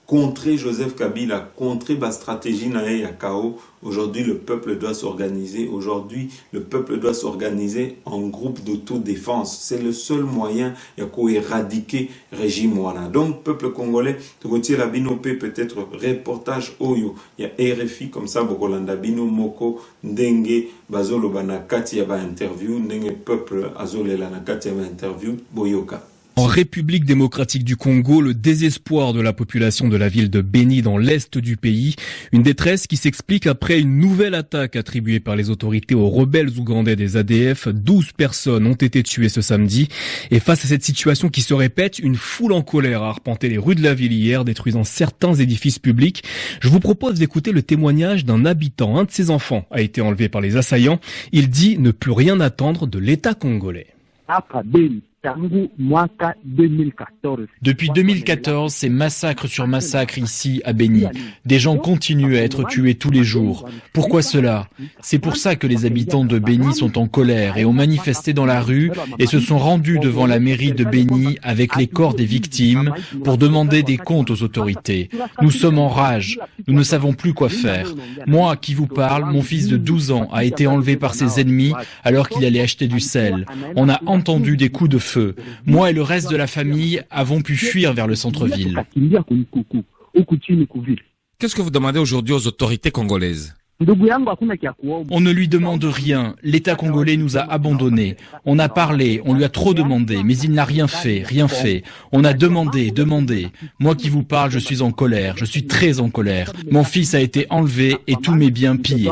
contrer Joseph Kabila, contrer la stratégie nae ya KO, aujourd'hui le peuple doit s'organiser, aujourd'hui le peuple doit s'organiser en groupe d'autodéfense, c'est le seul moyen ya ko éradiquer régime wana. Donc peuple congolais, tokotie la binope peut-être reportage oyo ya RFI comme ça bokolanda bino moko ndenge bazoloba na kati ya ba interview, ndenge peuple azolela na kati ya ba interview boyoka. En République démocratique du Congo, le désespoir de la population de la ville de Béni dans l'est du pays. Une détresse qui s'explique après une nouvelle attaque attribuée par les autorités aux rebelles ougandais des ADF. 12 personnes ont été tuées ce samedi. Et face à cette situation qui se répète, une foule en colère a arpenté les rues de la ville hier, détruisant certains édifices publics. Je vous propose d'écouter le témoignage d'un habitant. Un de ses enfants a été enlevé par les assaillants. Il dit ne plus rien attendre de l'État congolais. Depuis 2014, c'est massacre sur massacre ici à Béni. Des gens continuent à être tués tous les jours. Pourquoi cela? C'est pour ça que les habitants de Béni sont en colère et ont manifesté dans la rue et se sont rendus devant la mairie de Béni avec les corps des victimes pour demander des comptes aux autorités. Nous sommes en rage. Nous ne savons plus quoi faire. Moi, qui vous parle, mon fils de 12 ans a été enlevé par ses ennemis alors qu'il allait acheter du sel. On a entendu des coups de feu. Moi et le reste de la famille avons pu fuir vers le centre-ville. Qu'est-ce que vous demandez aujourd'hui aux autorités congolaises? On ne lui demande rien. L'État congolais nous a abandonnés. On a parlé, on lui a trop demandé, mais il n'a rien fait, rien fait. On a demandé. Moi qui vous parle, je suis en colère, je suis très en colère. Mon fils a été enlevé et tous mes biens pillés.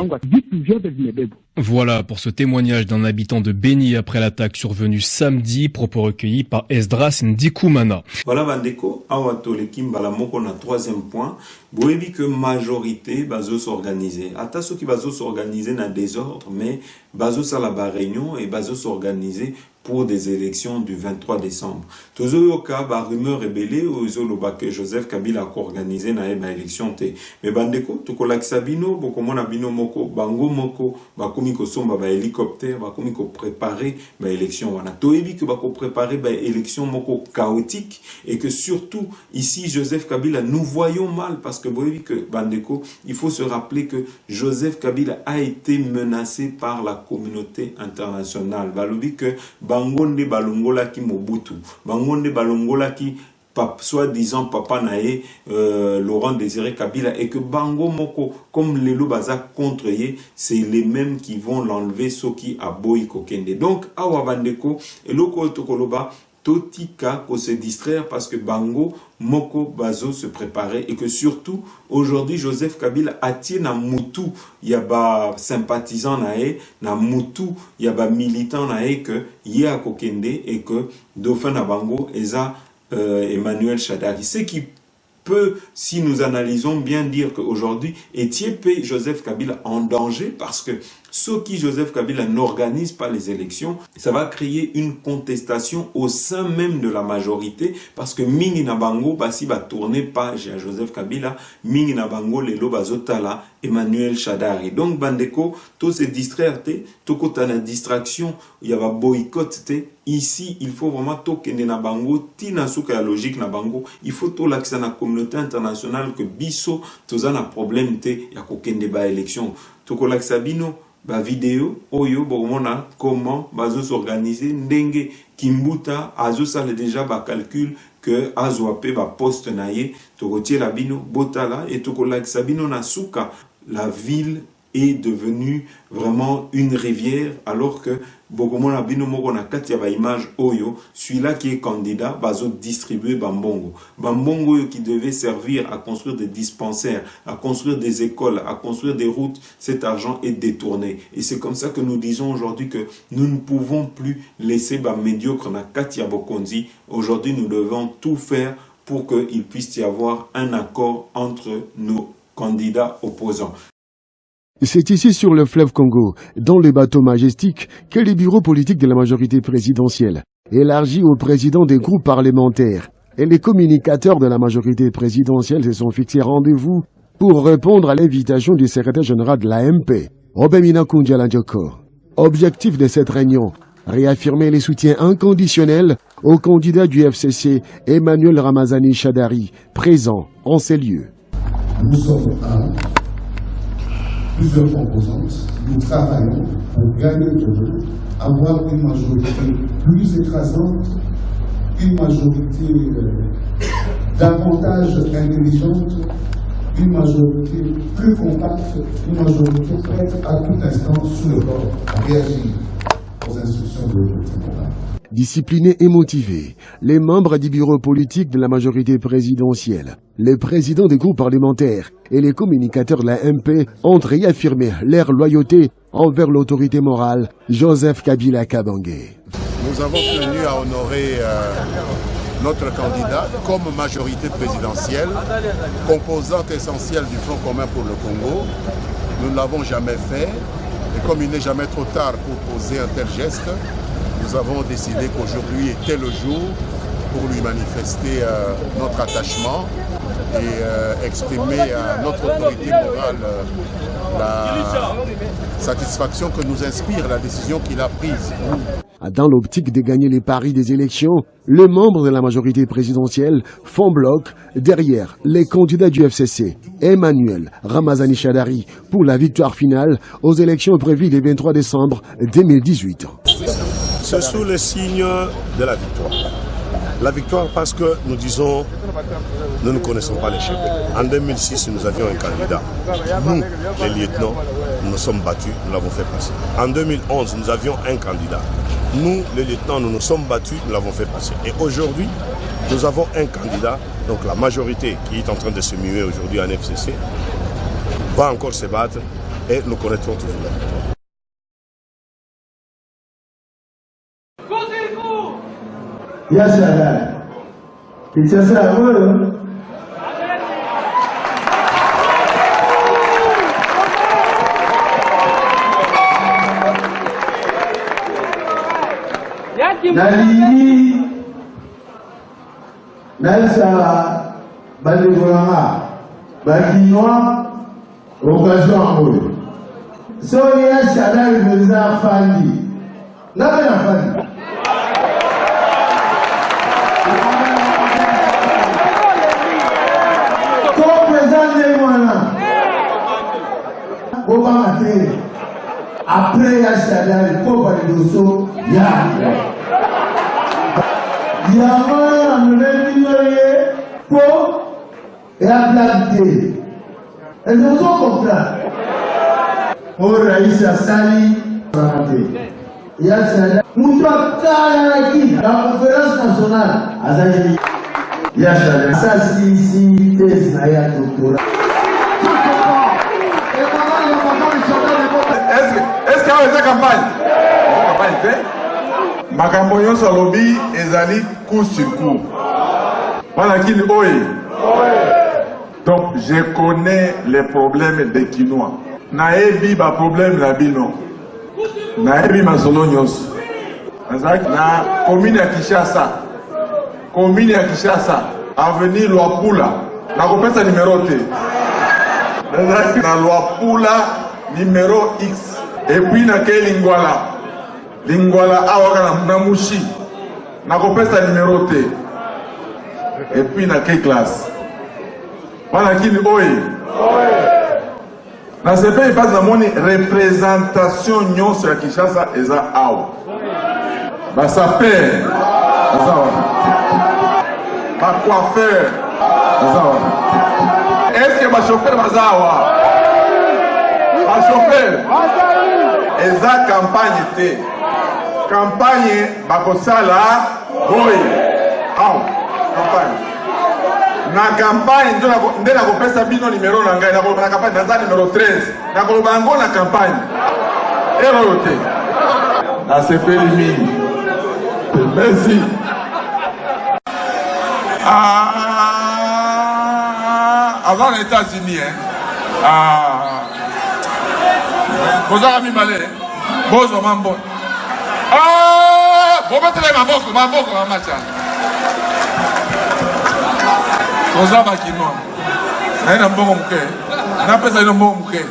Voilà pour ce témoignage d'un habitant de Béni après l'attaque survenue samedi, propos recueillis par Esdras Ndikumana. Voilà Bandeko, awato lekim balamoko na troisième point, boebi que majorité bazo s'organiser. Ata ceux qui bazo s'organiser na désordre, mais bazo salaba réunion et bazo s'organiser pour des élections du 23 décembre. Tozoyoka ba rumeur rebelle ozoloba que Joseph Kabila a organisé na eba élection te. Mais bandeko tokolakisa bino bokomona bino moko bango moko bakomi ko somba ba hélicoptère bakomi ko préparer ba élection wana. Toyebi que bako préparer ba élection moko chaotique et que surtout ici Joseph Kabila nous voyons mal parce que boyebi que bandeko il faut se rappeler que Joseph Kabila a été menacé par la communauté internationale. Balobi que Bangonde balongola ki Mobutu, Bangonde balongola ki soi-disant papa nae Laurent Désiré Kabila, et que Bango Moko, comme les Lobaza contre ye, c'est les mêmes qui vont l'enlever, ceux qui a boy kokende. Donc, awa bandeko, et loko tokoloba, totika ko se distraire parce que Bango Moko Bazo se préparait, et que surtout aujourd'hui Joseph Kabila attire na mutu yaba sympathisant nae na mutu yaba militant nae que ye a kokende, et que dauphin na Bango eza Emmanuel Shadari. Ce qui peut, si nous analysons bien, dire qu'aujourd'hui Etiepé Joseph Kabila en danger, parce que ce qui Joseph Kabila n'organise pas les élections, ça va créer une contestation au sein même de la majorité, parce que Mingi Nabango basi va tourner page à Joseph Kabila, Mingi Nabango lelo bazotala Emmanuel Shadari. Donc bandeko, tout se distraire te, tout côté na distraction, il y a boycott te. Ici, il faut vraiment tokende na bango, tina souka ya logique na bango, il faut tout l'accès na communauté internationale que biso toza na problème te ya kokende ba élection. Toko l'accès bino ba vidéo oyo bomona comment bazo s'organiser ndenge Kimbuta azo sale déjà ba calcul que azwape ba poste naye toko tie la bino botala, et toko l'accès bino na souka. La ville est devenue vraiment une rivière, alors que Bogomona Bino Moko na kati ya ba image oyo, celui-là qui est candidat bazo distribuer bambongo. Bambongo qui devait servir à construire des dispensaires, à construire des écoles, à construire des routes, cet argent est détourné. Et c'est comme ça que nous disons aujourd'hui que nous ne pouvons plus laisser ba médiocre na kati ya Bokonzi. Aujourd'hui, nous devons tout faire pour qu'il puisse y avoir un accord entre nos candidats opposants. C'est ici sur le fleuve Congo, dans le bateau majestique, que les bureaux politiques de la majorité présidentielle, élargis aux présidents des groupes parlementaires et les communicateurs de la majorité présidentielle, se sont fixés rendez-vous pour répondre à l'invitation du secrétaire général de l'AMP, Obemina Koundiala Ndioko. Objectif de cette réunion, réaffirmer les soutiens inconditionnels au candidat du FCC, Emmanuel Ramazani Shadari, présent en ces lieux. Nous sommes plusieurs composantes. Nous travaillons pour gagner de l'eau, avoir une majorité plus écrasante, une majorité davantage intelligente, une majorité plus compacte, une majorité prête à tout instant sous le bord à réagir aux instructions de l'autorité morale. Disciplinés et motivés, les membres du bureau politique de la majorité présidentielle, les présidents des groupes parlementaires et les communicateurs de la MP ont réaffirmé leur loyauté envers l'autorité morale Joseph Kabila Kabange. Nous avons tenu à honorer notre candidat comme majorité présidentielle, composante essentielle du Front commun pour le Congo. Nous ne l'avons jamais fait, et comme il n'est jamais trop tard pour poser un tel geste, nous avons décidé qu'aujourd'hui était le jour pour lui manifester notre attachement et exprimer à notre autorité morale la satisfaction que nous inspire la décision qu'il a prise. Dans l'optique de gagner les paris des élections, les membres de la majorité présidentielle font bloc derrière les candidats du FCC, Emmanuel Ramazani Shadari, pour la victoire finale aux élections prévues le 23 décembre 2018. C'est sous le signe de la victoire. La victoire parce que nous disons, nous ne connaissons pas l'échec. En 2006, nous avions un candidat. Nous, les lieutenants, nous nous sommes battus, nous l'avons fait passer. En 2011, nous avions un candidat. Nous, les lieutenants, nous nous sommes battus, nous l'avons fait passer. Et aujourd'hui, nous avons un candidat, donc la majorité qui est en train de se muer aujourd'hui en FCC, va encore se battre et nous connaîtrons toujours la victoire. Yashala, Kitasa, Nalini, Nalsa, Baligorama, Baginois, occasion en haut. So Yashala, il nous a fallu. N'a fallu. Après Yashala, il faut parler de ça. Il y a un pour réhabiliter. Et nous avons compris. Pour Raïssa Sali, il y a ça. Nous sommes la conférence nationale. Il y a ça. Ça, si, thèse, Naya, doctorat. Est-ce qu'il y a une campagne? Makambo nyonso alobi ezali coup sur coup. Voilà qui oye. Donc je connais les problèmes des Quinois. Naebi ba problème la bino. Naebi masolo nyonso. Na commune ya Kinshasa. Commune ya Kinshasa, avenue Luapula. Na kopesa numéro T. Na Luapula numéro X. Et puis na ke Lingwala. Lingwala awaka na mushi. Na kopesa numéro T. Et puis na ke classe. Voilà qui oye. Na sepe il passe na moni représentation nyonso ya Kinshasa eza awa. Ba saper. Ba coiffeur. Est-ce que ba chauffeur bazawa? Ba chauffeur. Eza campagne te. Campagne bakosala boy. Awa. Campagne. Na campagne nde na kopesa bino numéro na ngai na campagne naza numéro 13 na koloba yango na campagne eroyo te nasepeli mingi. Merci. Avant les États-Unis, vous avez mis malé. Bozo mambo. Vous mettez les maboko, macha. Vous avez qui moi. N'a pas bon mouké. N'a pas ça bon mouké.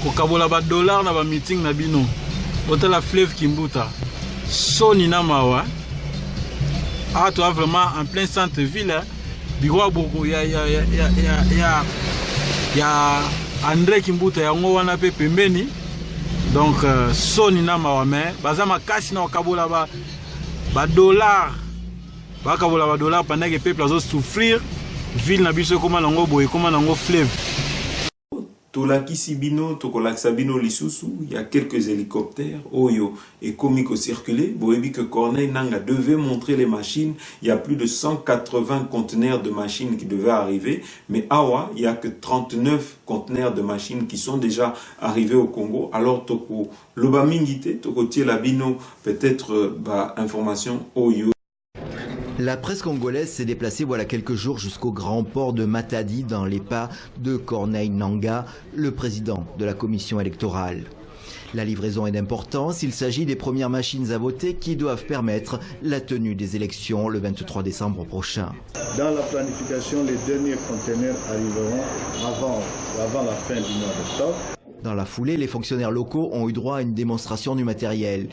Kokabola ba dollar na ba meeting na bino. Hôtel Fleuve Kimbuta. Soni na mawa. Ah, toi vraiment en plein centre-ville. Bigwa boko ya André Kimbuta ya ngo wana pe pembeni. Donc soni na mawa mais bazama kasi na kokabola ba dollar. Ba kabola ba dollar pendant que peuple azo souffrir. Ville na biso koma nango boye koma nango Fleuve. Tolaki Sibino, Tokolaksabino Lisusu, il y a quelques hélicoptères, Oyo et Komiko circulé. Boebi que Corneille Nanga devait montrer les machines. Il y a plus de 180 conteneurs de machines qui devaient arriver. Mais Awa, il n'y a que 39 conteneurs de machines qui sont déjà arrivés au Congo. Alors, Toko Lobamingite, Toko Tielabino, peut-être information Oyo. La presse congolaise s'est déplacée voilà quelques jours jusqu'au grand port de Matadi dans les pas de Corneille Nangaa, le président de la commission électorale. La livraison est d'importance, il s'agit des premières machines à voter qui doivent permettre la tenue des élections le 23 décembre prochain. Dans la planification, les derniers conteneurs arriveront avant la fin du mois d'octobre. Dans la foulée, les fonctionnaires locaux ont eu droit à une démonstration du matériel.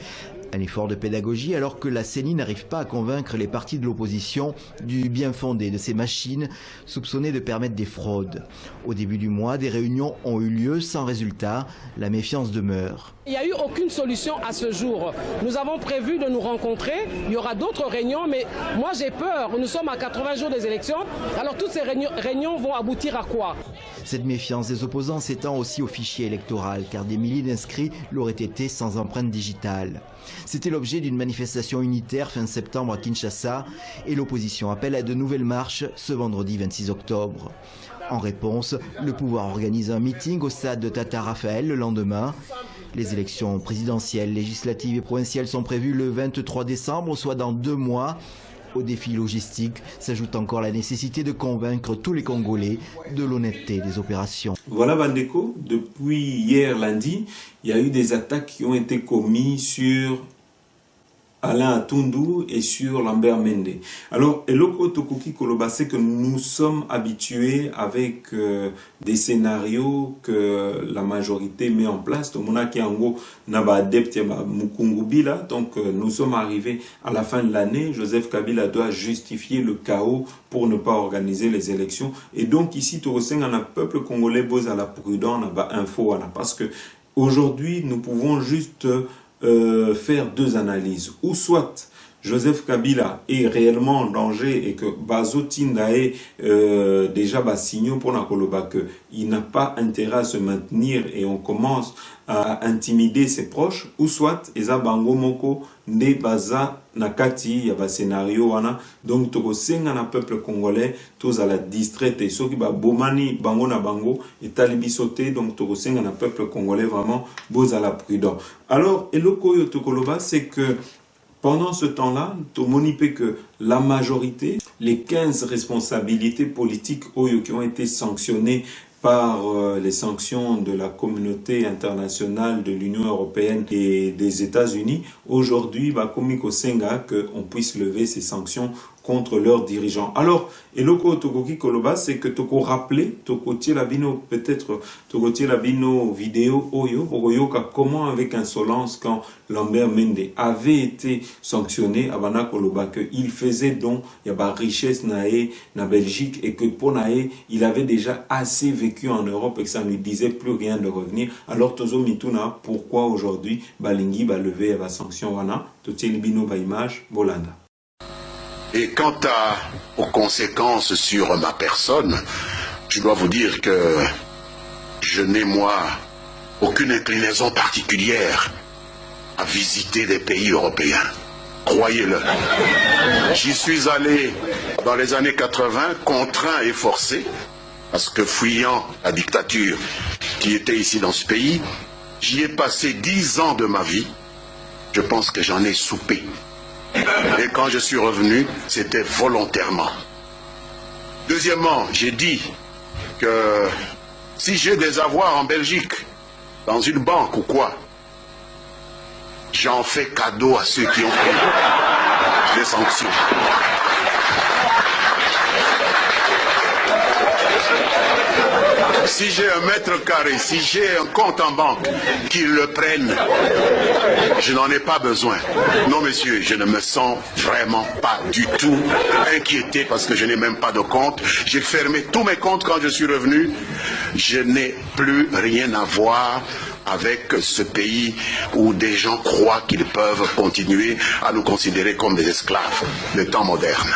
Un effort de pédagogie alors que la CENI n'arrive pas à convaincre les partis de l'opposition du bien fondé de ces machines soupçonnées de permettre des fraudes. Au début du mois, des réunions ont eu lieu sans résultat. La méfiance demeure. Il n'y a eu aucune solution à ce jour. Nous avons prévu de nous rencontrer. Il y aura d'autres réunions, mais moi j'ai peur. Nous sommes à 80 jours des élections. Alors toutes ces réunions vont aboutir à quoi? Cette méfiance des opposants s'étend aussi au fichier électoral, car des milliers d'inscrits l'auraient été sans empreinte digitale. C'était l'objet d'une manifestation unitaire fin septembre à Kinshasa et l'opposition appelle à de nouvelles marches ce vendredi 26 octobre. En réponse, le pouvoir organise un meeting au stade de Tata Raphaël le lendemain. Les élections présidentielles, législatives et provinciales sont prévues le 23 décembre, soit dans 2 mois. Au défi logistique s'ajoute encore la nécessité de convaincre tous les Congolais de l'honnêteté des opérations. Voilà Bandeko, depuis hier lundi, il y a eu des attaques qui ont été commises sur Alain Atundu et sur Lambert Mende. Alors, Eloko Tokoki Koloba, c'est que nous sommes habitués avec des scénarios que la majorité met en place. Donc, nous sommes arrivés à la fin de l'année. Joseph Kabila doit justifier le chaos pour ne pas organiser les élections. Et donc, ici, Toroseng, on a peuple congolais, beaux à la prudence, on a info, parce que Aujourd'hui, nous pouvons juste faire deux analyses. Ou soit Joseph Kabila est réellement en danger et que Bazo Tindae déjà signaux pour la Koloba que il n'a pas intérêt à se maintenir et on commence à intimider ses proches, ou soit Eza Bango Moko ne Baza Nakati, yaba scénario wana, donc toko senga na peuple congolais, tous à la distraite et ceux qui ba bomani bango na bango et talibi sauté, donc toko senga na peuple congolais vraiment beaux à la prudence. Alors, eloko yo tokoloba, c'est que pendant ce temps-là, Tomonipe que la majorité, les 15 responsabilités politiques qui ont été sanctionnées par les sanctions de la communauté internationale, de l'Union européenne et des États-Unis, aujourd'hui, Komiko Senga, qu'on puisse lever ces sanctions contre leurs dirigeants. Alors, eloko tokoki koloba, c'est que toko rappelé, toko tielabino, peut-être toko tielabino vidéo oyo, oyoka comment avec insolence quand Lambert Mende avait été sanctionné à Bana Koloba, que il faisait donc, il y a richesse nae, na Belgique, et que pour nae, il avait déjà assez vécu en Europe et que ça ne lui disait plus rien de revenir. Alors, tozo mituna, pourquoi aujourd'hui, Balingi va lever la sanction wana, to tielabino ba image, Bolanda. Et quant aux conséquences sur ma personne, je dois vous dire que je n'ai, moi, aucune inclinaison particulière à visiter des pays européens. Croyez-le. J'y suis allé dans les années 80, contraint et forcé, parce que fuyant la dictature qui était ici dans ce pays, j'y ai passé 10 ans de ma vie. Je pense que j'en ai soupé. Et quand je suis revenu, c'était volontairement. Deuxièmement, j'ai dit que si j'ai des avoirs en Belgique, dans une banque ou quoi, j'en fais cadeau à ceux qui ont pris les sanctions. Si j'ai un mètre carré, si j'ai un compte en banque, qu'ils le prennent. Je n'en ai pas besoin. Non, monsieur, je ne me sens vraiment pas du tout inquiété parce que je n'ai même pas de compte. J'ai fermé tous mes comptes quand je suis revenu. Je n'ai plus rien à voir avec ce pays où des gens croient qu'ils peuvent continuer à nous considérer comme des esclaves de temps moderne.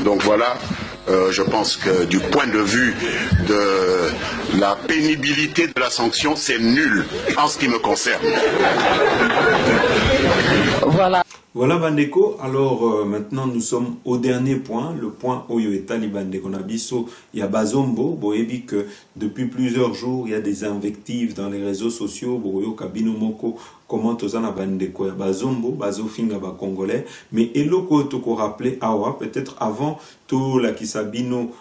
Donc voilà. Je pense que du point de vue de la pénibilité de la sanction, c'est nul en ce qui me concerne. Voilà Bandeko, alors maintenant nous sommes au dernier point, le point Oyo et Bandeko Nabiso, il y a Bazombo, Boebi que depuis plusieurs jours il y a des invectives dans les réseaux sociaux, Boyo Kabino Moko, comment Tozana Bandeko, il y a Bazombo, Bazofinga ba Congolais, mais Eloko Toko rappelé Awa, peut-être avant tout la Kisabino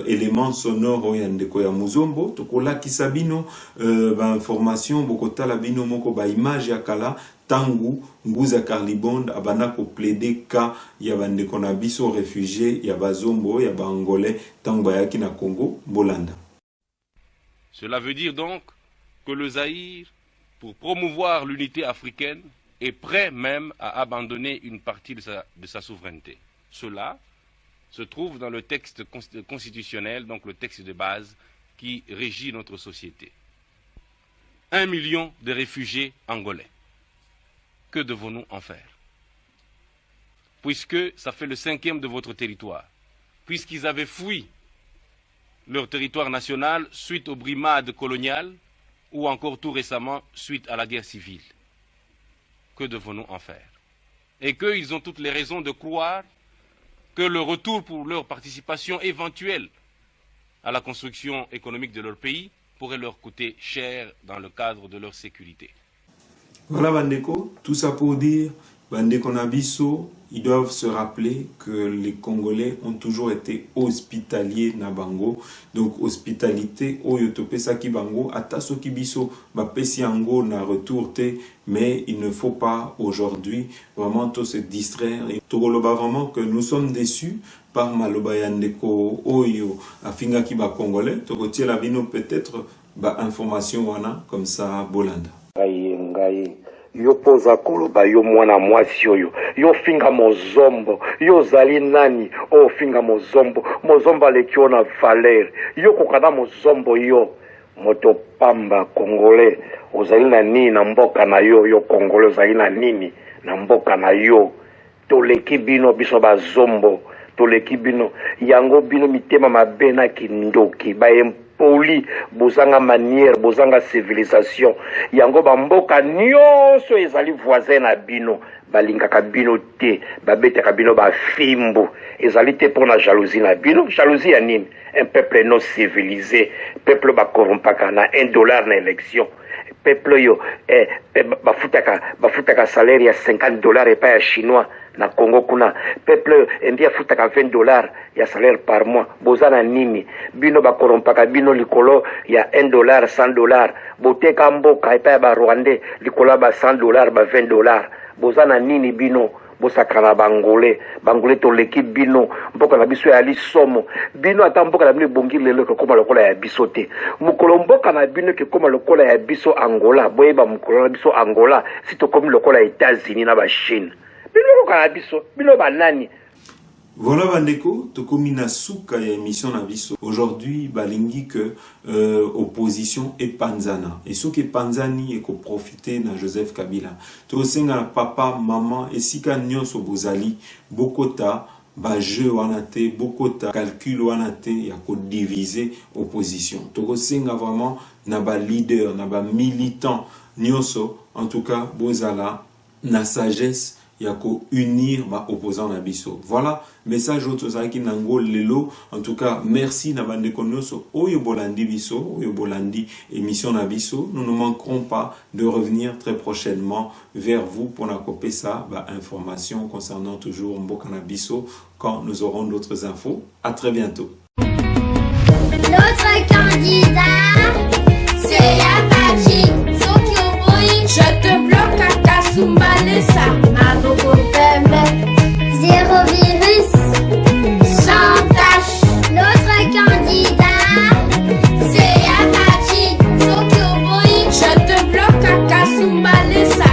éléments sonores Oyandeko ya Muzombo, Toko la Kisabino, information, Bokota Labino Moko, ba image yakala, Tangu, Mbuza Carlibonde, Abanako plaidé ka Yabandeko na biso réfugiés, Yabazombo, Yabangolais, Tangubayaki na Congo, Bolanda. Cela veut dire donc que le Zaïre, pour promouvoir l'unité africaine, est prêt même à abandonner une partie de sa souveraineté. Cela se trouve dans le texte constitutionnel, donc le texte de base qui régit notre société. 1 million de réfugiés angolais. Que devons-nous en faire? Puisque ça fait le 5e de votre territoire, puisqu'ils avaient fui leur territoire national suite aux brimades coloniales ou encore tout récemment suite à la guerre civile. Que devons-nous en faire? Et qu'ils ont toutes les raisons de croire que le retour pour leur participation éventuelle à la construction économique de leur pays pourrait leur coûter cher dans le cadre de leur sécurité. Voilà Bandeko, tout ça pour dire, Bandeko Nabiso, ils doivent se rappeler que les Congolais ont toujours été hospitaliers na bango. Donc hospitalité, oyotope saki bango, ataso kibiso, bapesi ango na retour te, mais il ne faut pas aujourd'hui vraiment tout se distraire. Et tokoloba vraiment que nous sommes déçus par Maloba Yandeko Oyo, afinga ki ba Congolais, tokotie la bino peut-être ba information wana comme ça Bolanda. Ngai yo poza koloba yo mwana mwasi oyo yo finga mozombo yo zali nani o finga mozombo aleki na valeur yo kokana mozombo yo moto pamba congolais ozali na nini na mboka na yo yo congolais ozali na nini na mboka na yo toleki bino biso bazombo toleki bino yango bino mitema mabe na kindoki poli bozanga manière bozanga civilisation yango bamboka nyonso ezali voisin na bino balingaka bino te babetaka bino bafimbo ezali te mpona jalousie na bino jalousie ya nini un peuple non civilisé peuple bakorompaka na $1 na élection peuple yo bafutaka salaire ya $50 epai ya chinois na Congo kuna peuple endi afutaka $20 ya salaire par mois bozana nini bino bakorompaka bino likolo ya $1 $100 boteka mboka epai ba Rwandais likolo ba $100 ba $20 bozana nini bino bosakana bangole toleki bino mboka na biso ya lisomo bino ata mboka na bino bongi lelo koma lokola ya biso te mukolo mboka na bino ke koma lokola ya biso Angola boyeba mukolo na biso Angola sitokomi lokola États-Unis na ba Chine bino lokola biso bino banani. Voilà bandeko, tokomi na suka ya émission na biso. Aujourd'hui, balingi que opposition et panzana. Et ce qui est panzani et ko profiter na Joseph Kabila. To senga papa, maman et sika nyonso bozali bokota ba jeu wana te, bokota calcul wana te ya ko diviser opposition. To senga vraiment na ba leader, na ba militant nyonso, en tout cas bozala na sagesse ya ko unir ba opposant na biso. Voilà, message auto zaki nango lelo. En tout cas, merci na bande konoso oyo bolandi biso, oyo bolandi émission na biso. Nous ne manquerons pas de revenir très prochainement vers vous pour na copier ça ba information concernant toujours Mboka na biso quand nous aurons d'autres infos. À très bientôt. L'autre candidat, c'est Apache. Je te bloque à Kasumba Lessa. Zéro virus, sans tâche. L'autre candidat, c'est Apache. Je te bloque à Kasumba Lessa.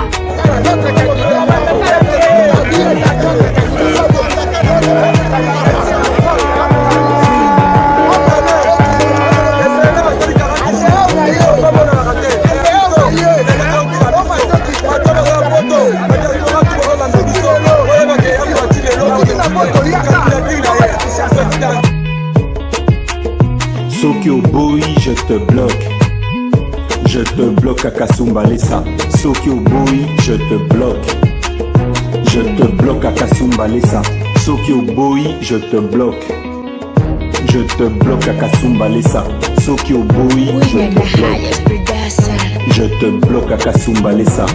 Sokyo Boy, je te bloque. Je te bloque à Kasumba Lessa. Sokyo Boy, je te bloque. Je te bloque à Kasumba Lessa. Sokyo Boy, je te bloque. Je te bloque à Kasumba Lessa. Sokyo Boy, je te bloque. Je te bloque à Kasumba Lessa.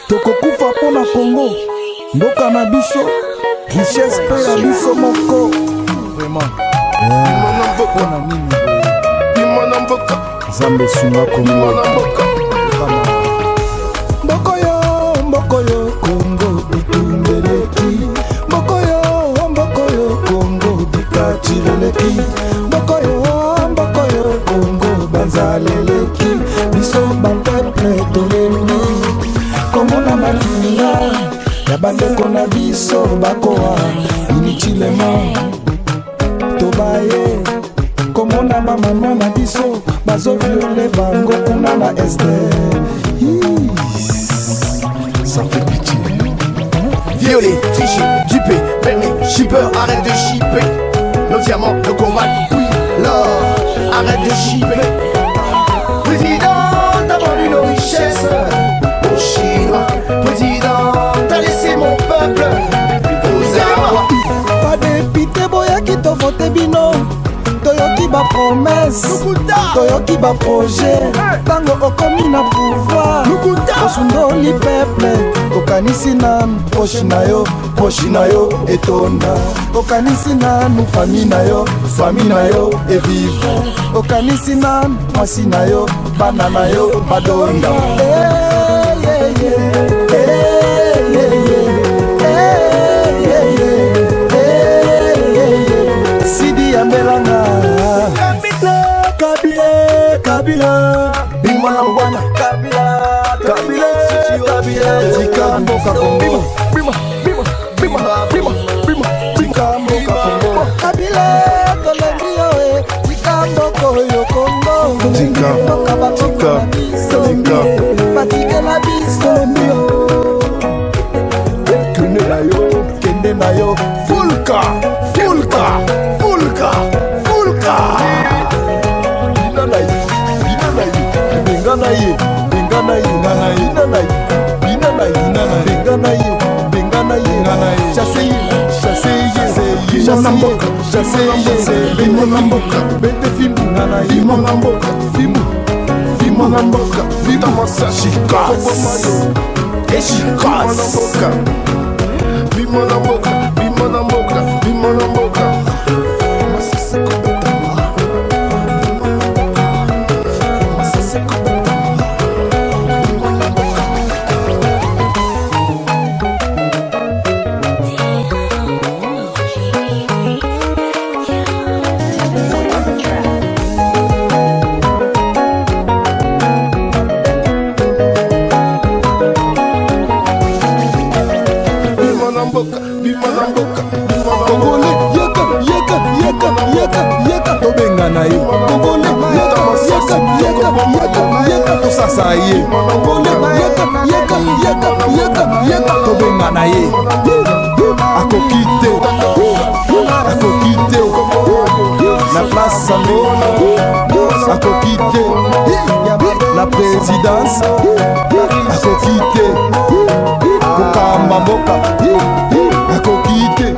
Tokokufa pona Congo, mboka na biso, richesse pe ya biso moko. Vraiment. Pona nini? Zambe sunga Congo. Mboko yo Congo etumbeleki. Mboko yo Congo dikatireleki. Mboko yo Congo banzaleleki. Biso bapeple toleleki. Komona malinga ya bandeko na biso bakoa inutilement tobaye komona bamama na biso bazoviole bango kuna na este. Ça fait pitié. Violer, tricher, duper, permis, shipper, arrête de shipper. Nos diamants, le combat, oui, l'or, arrête de shipper. Président, t'as vendu nos richesses aux Chinois. Président, t'as laissé mon peuple aux Arabes. Pas député, boyaki to vote bino. Toyoki ba promesse, toyoki ba projet. Tango okomi na pouvoir, osundoli peuple. Okanisi na poshi na yo etonda. Okanisi na nu famille na yo evive. Okanisi na mwasi na yo, bana na yo badonda. Sidi Ambelanga Kabila tika mboka Congo tika mboka Congo Kabila tolengi yo tika mboka oyo Congo tika batike na biso kende na yo fulka la place akokite la présidence akokite kokamba mboka akokite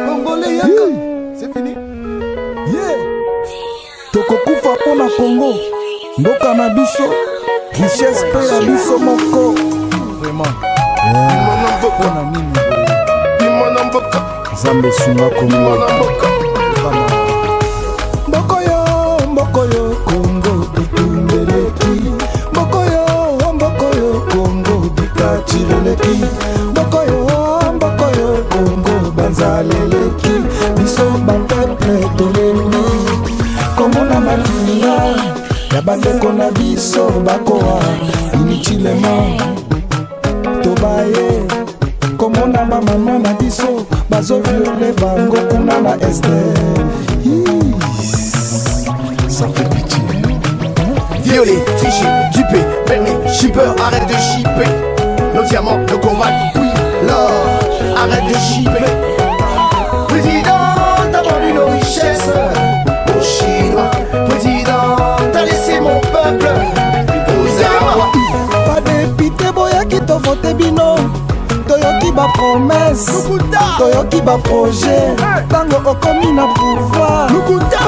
Congolais yaka c'est fini tokokufa mpona Congo mboka na biso richesse mpe ya biso moko vraiment mpona nini Zambe sunga Congo Mbokoyo Congo etumbeleki Mbokoyo Congo dikachileleki Mbokoyo Congo banzaleleki biso bapeple tolemi Congo na matinga ya bandeko na biso bakoa inutilement tobaye komona bamama na biso bazoviole bango kuna na este ça fait pitié Violer, tricher, duper, permis, shipper, arrête de shipper. Nos diamants, le combat, oui, l'or, arrête de shipper. Président, t'as vendu nos richesses aux Chinois. Président, t'as laissé mon peuple aux Arabes. Pas dépité boya qui t'a voté bino. Toyoki ba promesse, toyoki ba projet. Tango okomi na pouvoir,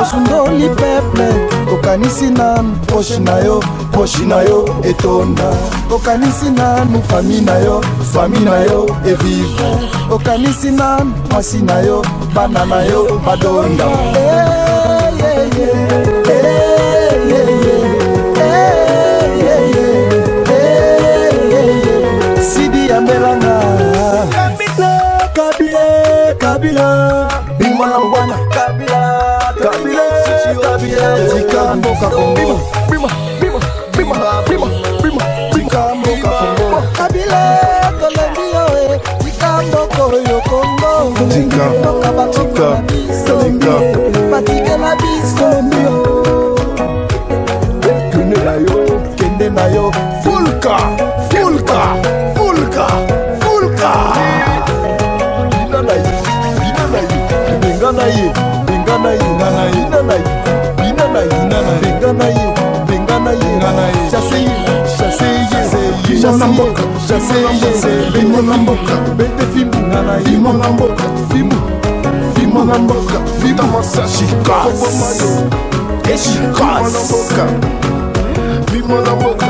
osundoli peuple. Okanisi nanu poshi na yo etonda. Okanisi nanu famille na yo evive. Okanisi nanu mwasi na yo, bana na yo badonda. Sidi Ambelanga Kabila Bimana Mbwana Kabila Tika Mboka Congo Tika Mboka Congo Kabila tolengi yo Tika Mboka yo Congo Tika Batike na biso Kende na yo Fulka Vimona mboka